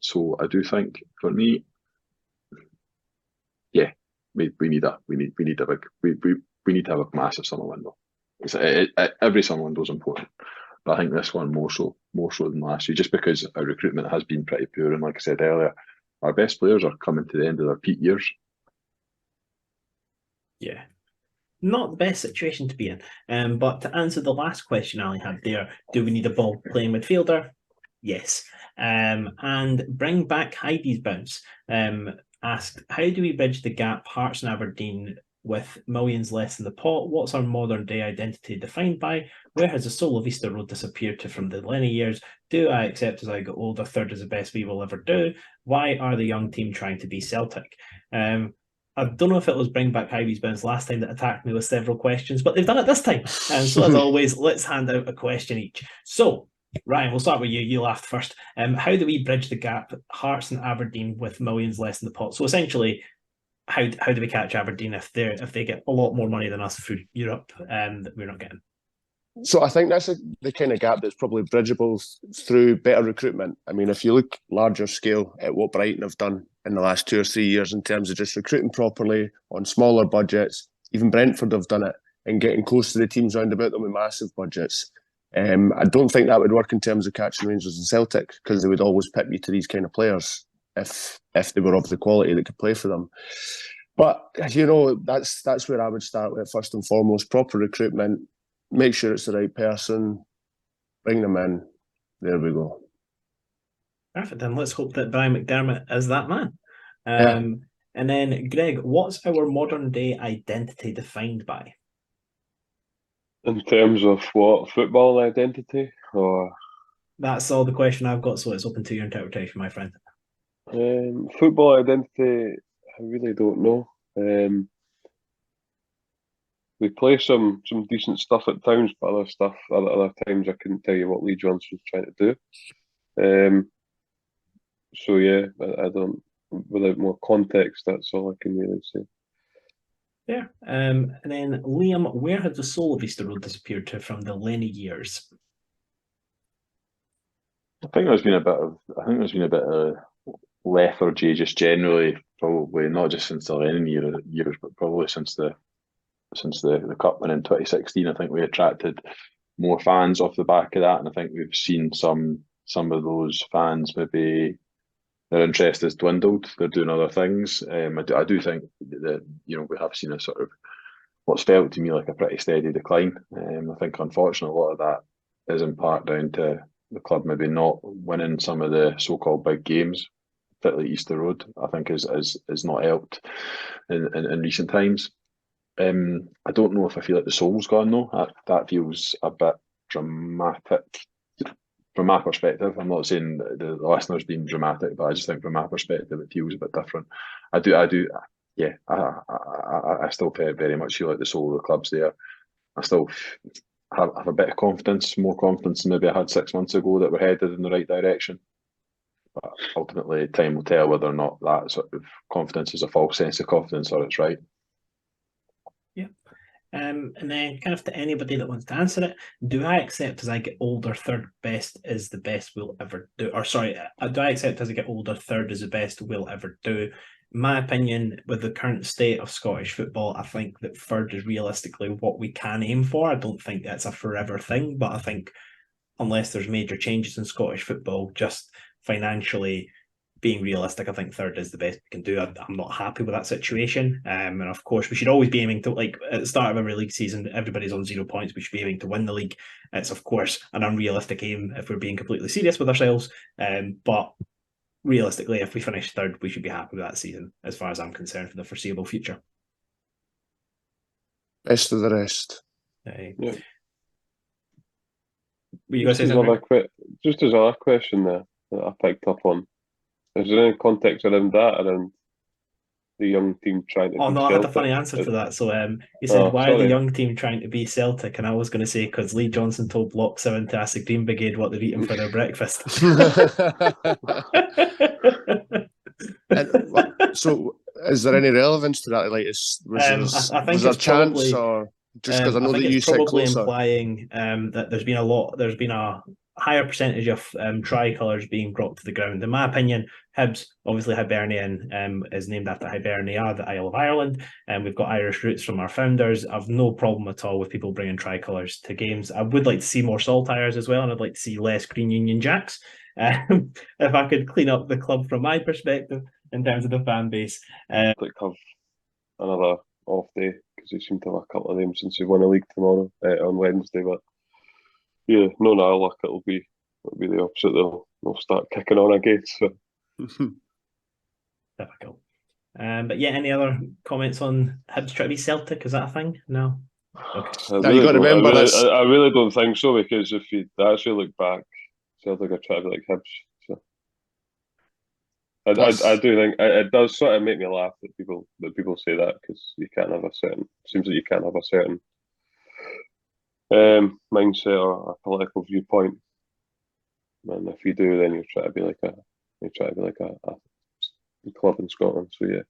So I do think for me, yeah, we need to have a massive summer window. Every summer window is important. But I think this one more so than last year, just because our recruitment has been pretty poor. And like I said earlier, our best players are coming to the end of their peak years. Yeah, not the best situation to be in. But to answer the last question Ali had there, do we need a ball-playing midfielder? Yes. And bring back Heidi's bounce. Asked, how do we bridge the gap Hearts and Aberdeen with millions less in the pot? What's our modern day identity defined by? Where has the soul of Easter Road disappeared to from the Lennon years? Do I accept as I get older, third is the best we will ever do? Why are the young team trying to be Celtic? I don't know if it was bring back Heidi's bounce last time that attacked me with several questions, but they've done it this time. So as always, let's hand out a question each. So Ryan, we'll start with you. You laughed first. How do we bridge the gap Hearts and Aberdeen with millions less in the pot? So essentially, how do we catch Aberdeen if they get a lot more money than us through Europe that we're not getting? So I think that's the kind of gap that's probably bridgeable through better recruitment. I mean, if you look larger scale at what Brighton have done in the last 2 or 3 years in terms of just recruiting properly on smaller budgets, even Brentford have done it and getting close to the teams round about them with massive budgets. I don't think that would work in terms of catching Rangers and Celtic, because they would always pip you to these kind of players if they were of the quality that could play for them. But, you know, that's where I would start with, first and foremost, proper recruitment. Make sure it's the right person, bring them in. There we go. Perfect. Then let's hope that Brian McDermott is that man. Yeah. And then, Greg, what's our modern day identity defined by? In terms of what, football identity, or That's all the question I've got, so it's open to your interpretation, my friend. football identity, I really don't know. We play some decent stuff at times, but other times I couldn't tell you what Lee Johnson was trying to do. So yeah, I don't. Without more context, that's all I can really say. Yeah. And then Liam, where has the soul of Easter Road disappeared to from the Lenny years? I think there's been a bit of lethargy just generally, probably not just since the Lennon years, but probably since the cup win in 2016. I think we attracted more fans off the back of that, and I think we've seen some of those fans, maybe their interest has dwindled. They're doing other things. I do think that, you know, we have seen a sort of what's felt to me like a pretty steady decline. I think unfortunately a lot of that is in part down to the club maybe not winning some of the so-called big games, particularly Easter Road. I think is not helped in recent times. I don't know if I feel like the soul's gone though. That feels a bit dramatic from my perspective. I'm not saying the listener's being dramatic, but I just think from my perspective it feels a bit different. I still very much feel like the soul of the club's there. I still have a bit of confidence, more confidence than maybe I had 6 months ago that we're headed in the right direction. But ultimately, time will tell whether or not that sort of confidence is a false sense of confidence or it's right. Yeah. And then kind of to anybody that wants to answer it, do I accept as I get older, third best is the best we'll ever do? Or sorry, do I accept as I get older, third is the best we'll ever do? In my opinion, with the current state of Scottish football, I think that third is realistically what we can aim for. I don't think that's a forever thing, but I think unless there's major changes in Scottish football, just financially being realistic, I think third is the best we can do. I'm not happy with that situation. And of course, we should always be aiming to, like, at the start of every league season, everybody's on 0 points. We should be aiming to win the league. It's, of course, an unrealistic aim if we're being completely serious with ourselves. But realistically, if we finish third, we should be happy with that season, as far as I'm concerned, for the foreseeable future. Best of the rest. Yeah. Were you going to say something? Just as a question there that I picked up on. Is there any context around that, around the young team trying to be no, Celtic? I had a funny answer to that. So he said, why are the young team trying to be Celtic? And I was going to say, because Lee Johnson told Block 7 to ask the Green Brigade what they're eating for their breakfast. So is there any relevance to that? Like, was there a chance, or just because I know that you said closer? Implying that there's been a higher percentage of tricolours being brought to the ground. In my opinion, Hibs, obviously Hibernian, is named after Hibernia, the Isle of Ireland, and we've got Irish roots from our founders. I've no problem at all with people bringing tricolours to games. I would like to see more saltires as well, and I'd like to see less Green Union Jacks. If I could clean up the club from my perspective in terms of the fan base. Like have another off day, because we seem to have a couple of them since we won a league tomorrow on Wednesday, but yeah, no luck. It'll be the opposite. They'll start kicking on again. So difficult. But yeah, any other comments on Hibs trying to be Celtic? Is that a thing? No. Okay. Now you got to remember this. I really don't think so, because if you actually look back, Celtic are trying to be like Hibs. So I do think it does sort of make me laugh that people say that, because you can't have seems like you can't have a certain mindset or a political viewpoint, and if you do, then you try to be like a club in Scotland. So yeah,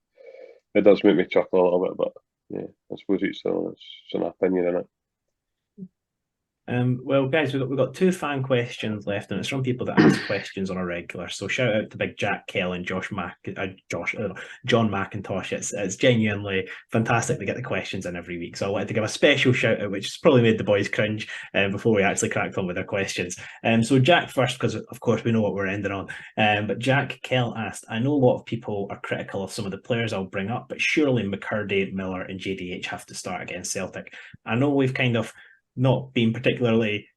it does make me chuckle a little bit, but yeah, I suppose it's an opinion in it. Well, guys, we've got two fan questions left, and it's from people that ask questions on a regular. So shout out to Big Jack Kell and John McIntosh. It's genuinely fantastic to get the questions in every week. So I wanted to give a special shout out, which has probably made the boys cringe before we actually cracked on with their questions. So Jack first, because of course we know what we're ending on. But Jack Kell asked, I know a lot of people are critical of some of the players I'll bring up, but surely McCurdy, Miller, and JDH have to start against Celtic. I know we've kind of not being particularly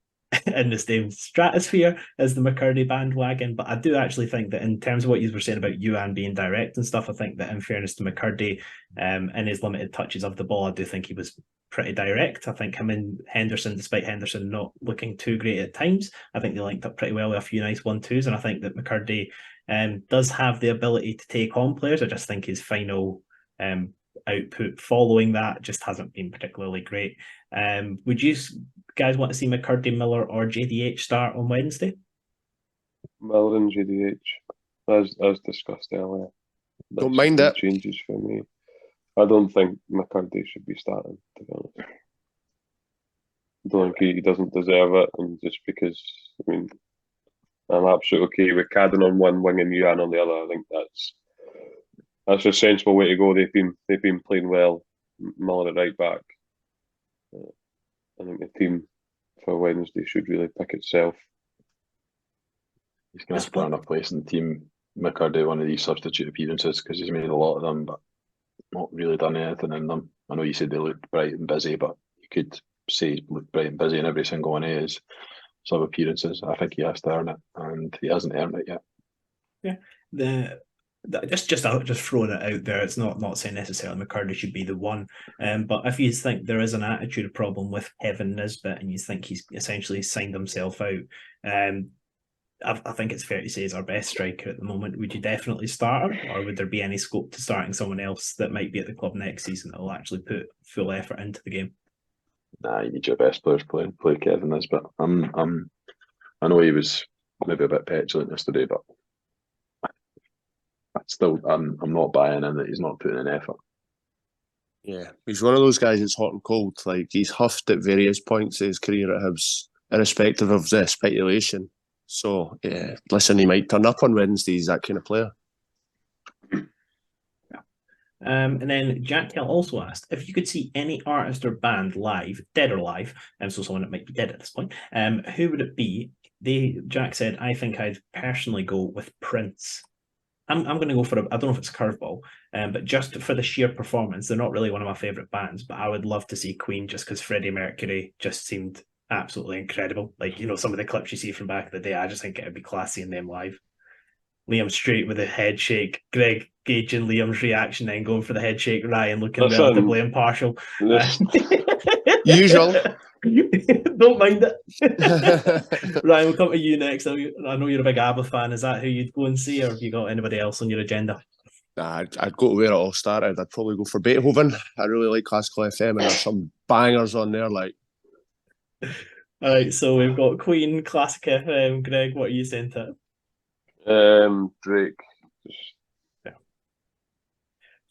in the same stratosphere as the McCurdy bandwagon, but I do actually think that in terms of what you were saying about Ewan being direct and stuff, I think that in fairness to McCurdy, in his limited touches of the ball, I do think he was pretty direct. I think him and Henderson, despite Henderson not looking too great at times, I think they linked up pretty well with a few nice 1-2s, and I think that McCurdy does have the ability to take on players. I just think his final output following that just hasn't been particularly great. Would you guys want to see McCurdy, Miller, or JDH start on Wednesday? Miller and JDH, as discussed earlier. Don't mind it. Changes for me. I don't think McCurdy should be starting, to be honest. I don't think he doesn't deserve it, and just because, I mean, I'm absolutely okay with Cadden on one wing and Ewan on the other. I think that's a sensible way to go. They've been playing well. Miller at right back. I think the team for Wednesday should really pick itself. He's going to have to earn a place in the team. McCurdy, one of these substitute appearances, because he's made a lot of them, but not really done anything in them. I know you said they looked bright and busy, but you could say he's looked bright and busy in every single one of his sub appearances. I think he has to earn it, and he hasn't earned it yet. Yeah, just throwing it out there. It's not saying necessarily McCurdy should be the one, but if you think there is an attitude problem with Kevin Nisbet and you think he's essentially signed himself out, I think it's fair to say he's our best striker at the moment. Would you definitely start him, or would there be any scope to starting someone else that might be at the club next season that will actually put full effort into the game? Nah, you need your best players play Kevin Nisbet. I know he was maybe a bit petulant yesterday, but I'm not buying in that he's not putting in effort. Yeah, he's one of those guys that's hot and cold. Like, he's huffed at various points in his career at Hibs, irrespective of the speculation. So, yeah, listen, he might turn up on Wednesday. He's that kind of player. And then Jack Hill also asked if you could see any artist or band live, dead or alive, so someone that might be dead at this point, who would it be? Jack said, I think I'd personally go with Prince. I'm going to go for I don't know if it's a curveball, but just for the sheer performance, they're not really one of my favourite bands, but I would love to see Queen just because Freddie Mercury just seemed absolutely incredible. Like, some of the clips you see from back in the day, I just think it would be classy in them live. Liam straight with a head shake, Greg gauging Liam's reaction, then going for the head shake, Ryan looking relatively impartial. Usual. Don't mind it. Ryan, we'll come to you next. I know you're a big ABBA fan. Is that who you'd go and see, or have you got anybody else on your agenda? Nah, I'd go to where it all started. I'd probably go for Beethoven. I really like classical FM, and there's some bangers on there. Like, all right, so we've got Queen, classic FM. Greg, what are you saying to it? Drake.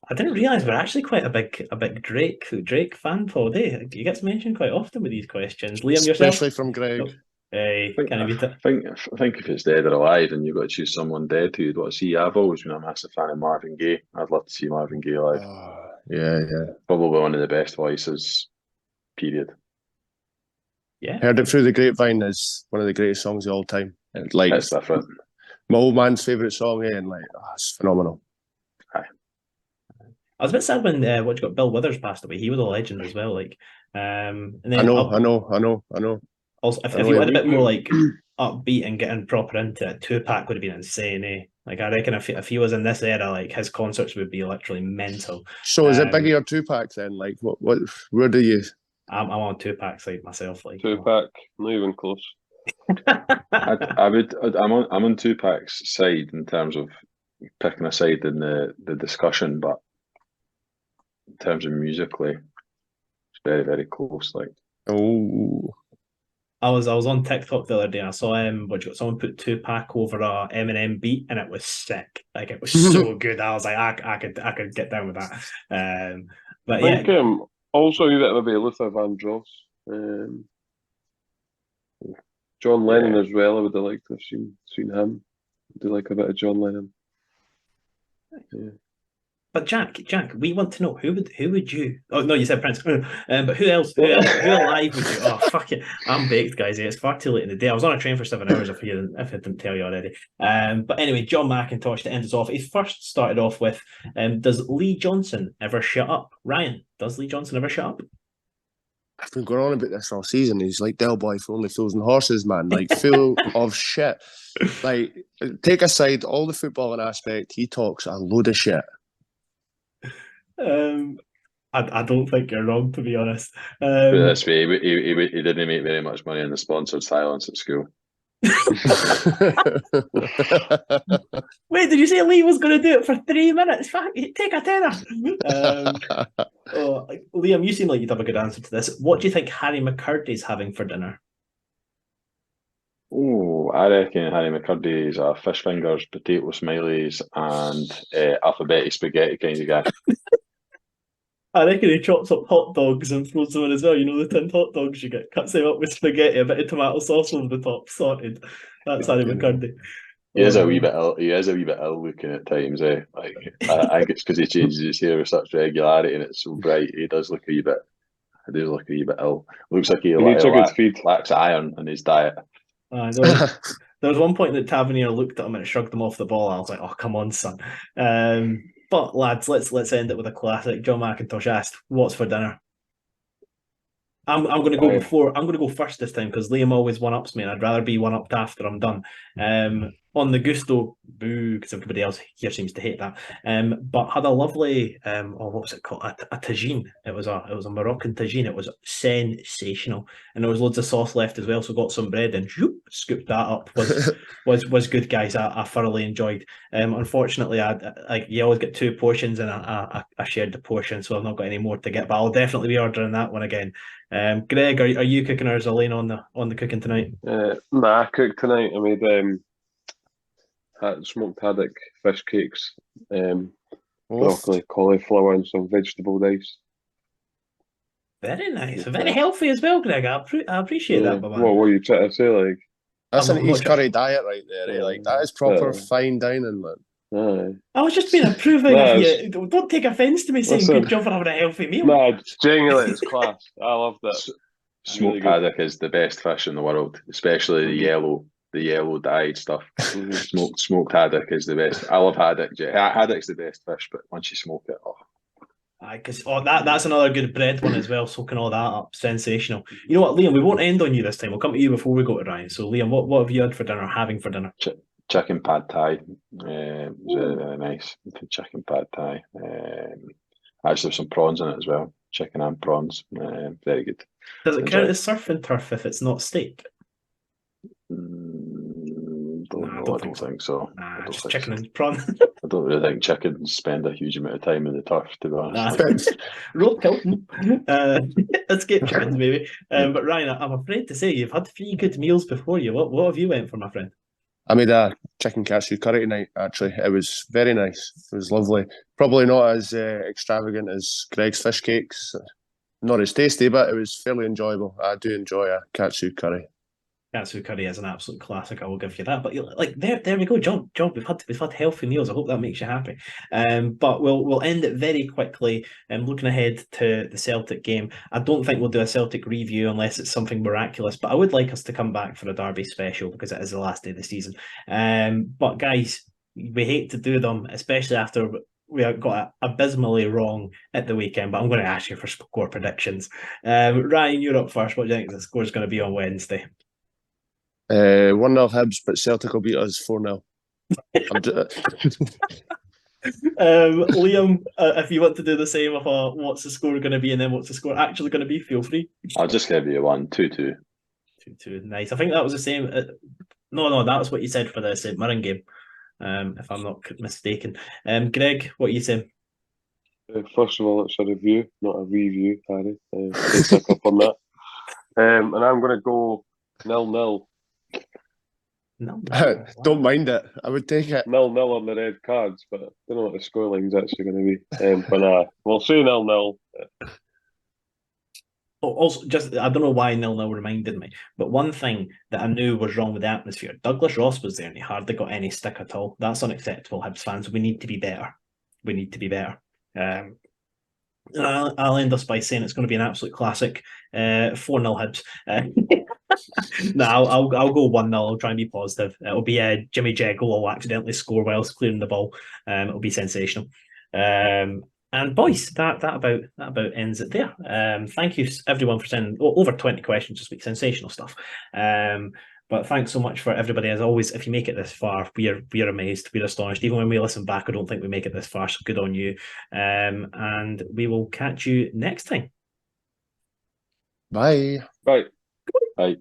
I didn't realise we're actually quite a big Drake fan, Paul. He gets mentioned quite often with these questions. Liam, yourself? Especially from Greg. I think if it's dead or alive and you've got to choose someone dead who you'd want to see, I've always been a massive fan of Marvin Gaye. I'd love to see Marvin Gaye live. Yeah. Probably one of the best voices, period. Yeah. Heard It Through the Grapevine is one of the greatest songs of all time. It's different. My old man's favourite song, and it's phenomenal. I was a bit sad when Bill Withers passed away. He was a legend as well. And then I know. Also, if you had a bit more like upbeat and getting proper into it, Tupac would have been insane. I reckon if he was in this era, his concerts would be literally mental. So is it Biggie or Tupac then? What? Where do you? I'm on Tupac's side myself. Tupac, not even close. I'm on Tupac's side in terms of picking a side in the discussion, but in terms of musically, it's very, very close. I was on TikTok the other day and I saw someone put Tupac over a Eminem beat and it was sick. It was so good. I was like, I could get down with that. But I think also a bit of a Luther Vandross. John Lennon as well. I would have liked to have seen him. I do like a bit of John Lennon. Yeah. But Jack, we want to know who would you? Oh no, you said Prince. But who else? Who alive would you? Oh fuck it, I'm baked, guys. It's far too late in the day. I was on a train for 7 hours. If I didn't tell you already. But anyway, John McIntosh to end us off. He first started off with, does Lee Johnson ever shut up? Ryan, does Lee Johnson ever shut up? I've been going on about this all season. He's like Del Boy for Only Fools and Horses, man. Like, full of shit. Like, take aside all the footballing aspect, he talks a load of shit. I don't think you're wrong, to be honest. Put it this way, he didn't make very much money in the sponsored silence at school. Wait, did you say Lee was going to do it for 3 minutes? Fuck, take a tenner. Liam, you seem like you'd have a good answer to this. What do you think Harry McCurdy's having for dinner? Oh, I reckon Harry McCurdy's fish fingers, potato smileys, and alphabetic spaghetti kind of guy. I reckon he chops up hot dogs and throws them in as well. You know the tinned hot dogs you get? Cuts them up with spaghetti, a bit of tomato sauce over the top, sorted. That's Harry McCurdy. He is a wee bit ill. He is a wee bit ill looking at times. Like I think it's because he changes his hair with such regularity and it's so bright. He does look a wee bit. He does look a wee bit ill. Looks like he needs a good feed. Lacks iron in his diet. There was one point that Tavernier looked at him and shrugged him off the ball. I was like, "Oh, come on, son." But lads, let's end it with a classic. John McIntosh asked, "What's for dinner?" I'm going to go before. I'm going to go first this time because Liam always one-ups me, and I'd rather be one-upped after I'm done. On the gusto, boo, because everybody else here seems to hate that. But had a lovely, what was it called? A tagine. It was a Moroccan tagine. It was sensational, and there was loads of sauce left as well. So got some bread and scooped that up. Was good, guys. I thoroughly enjoyed. Unfortunately, you always get 2 portions, and I shared the portion, so I've not got any more to get. But I'll definitely be ordering that one again. Greg, are you cooking or is Elaine on the cooking tonight? I cooked tonight. I made smoked haddock fish cakes, broccoli, cauliflower, and some vegetable rice. Very nice, very healthy as well, Greg. I appreciate that. What were you trying to say? Like that's an East Curry diet right there. Eh? Like that is proper fine dining, man. I was just being approving of you. Don't take offence to me saying good job for having a healthy meal. No, genuinely, it's class. I love that. Smoked haddock is the best fish in the world, especially the yellow dyed stuff. Smoked haddock is the best. I love haddock. Haddock's the best fish, but once you smoke it, that's another good bread one as well. Soaking all that up, sensational. You know what, Liam? We won't end on you this time. We'll come to you before we go to Ryan. So, Liam, what have you had for dinner? Having for dinner? Chicken pad thai. It was very nice. Chicken pad thai. Actually, some prawns in it as well. Chicken and prawns. Very good. Does it count as surf and turf if it's not steak? I don't think so. Just chicken and prawn. I don't really think chickens spend a huge amount of time in the turf, to be honest. Rope Hilton. Let's get chickens, maybe. But Ryan, I'm afraid to say you've had 3 good meals before you. What have you went for, my friend? I made a chicken katsu curry tonight, actually. It was very nice. It was lovely. Probably not as extravagant as Greg's fish cakes. Not as tasty, but it was fairly enjoyable. I do enjoy a katsu curry. Katsu curry is an absolute classic. I will give you that. But like there we go, John. We've had healthy meals. I hope that makes you happy. But we'll end it very quickly. Looking ahead to the Celtic game, I don't think we'll do a Celtic review unless it's something miraculous. But I would like us to come back for a Derby special because it is the last day of the season. But guys, we hate to do them, especially after we got abysmally wrong at the weekend. But I'm going to ask you for score predictions. Ryan, you're up first. What do you think the score is going to be on Wednesday? 1-0 Hibs, but Celtic will beat us 4-0. Liam, if you want to do the same of what's the score going to be and then what's the score actually going to be, feel free. I'll just give you 2-2. 2-2, nice. I think that was the same. No, that was what you said for the St Mirren game, if I'm not mistaken. Greg, what are you saying? First of all, it's a review, not a review, Harry. Pick up on that. And I'm going to go 0-0. No. Don't mind it. I would take it. 0-0 on the red cards, but I don't know what the scoreline's actually going to be. But we'll say 0-0. Also, just I don't know why 0-0 reminded me, but one thing that I knew was wrong with the atmosphere. Douglas Ross was there and he hardly got any stick at all. That's unacceptable, Hibs fans. We need to be better. We need to be better. I'll end us by saying it's going to be an absolute classic. 4-0 Hibs. No, I'll go 1-0. I'll try and be positive. It'll be Jimmy Jeggle will accidentally score whilst clearing the ball. It'll be sensational. And boys, that about ends it there. Thank you everyone for sending over 20 questions this week. Sensational stuff. But thanks so much for everybody. As always, if you make it this far, we are amazed, we're astonished. Even when we listen back, I don't think we make it this far. So good on you. And we will catch you next time. Bye. Bye. Bye.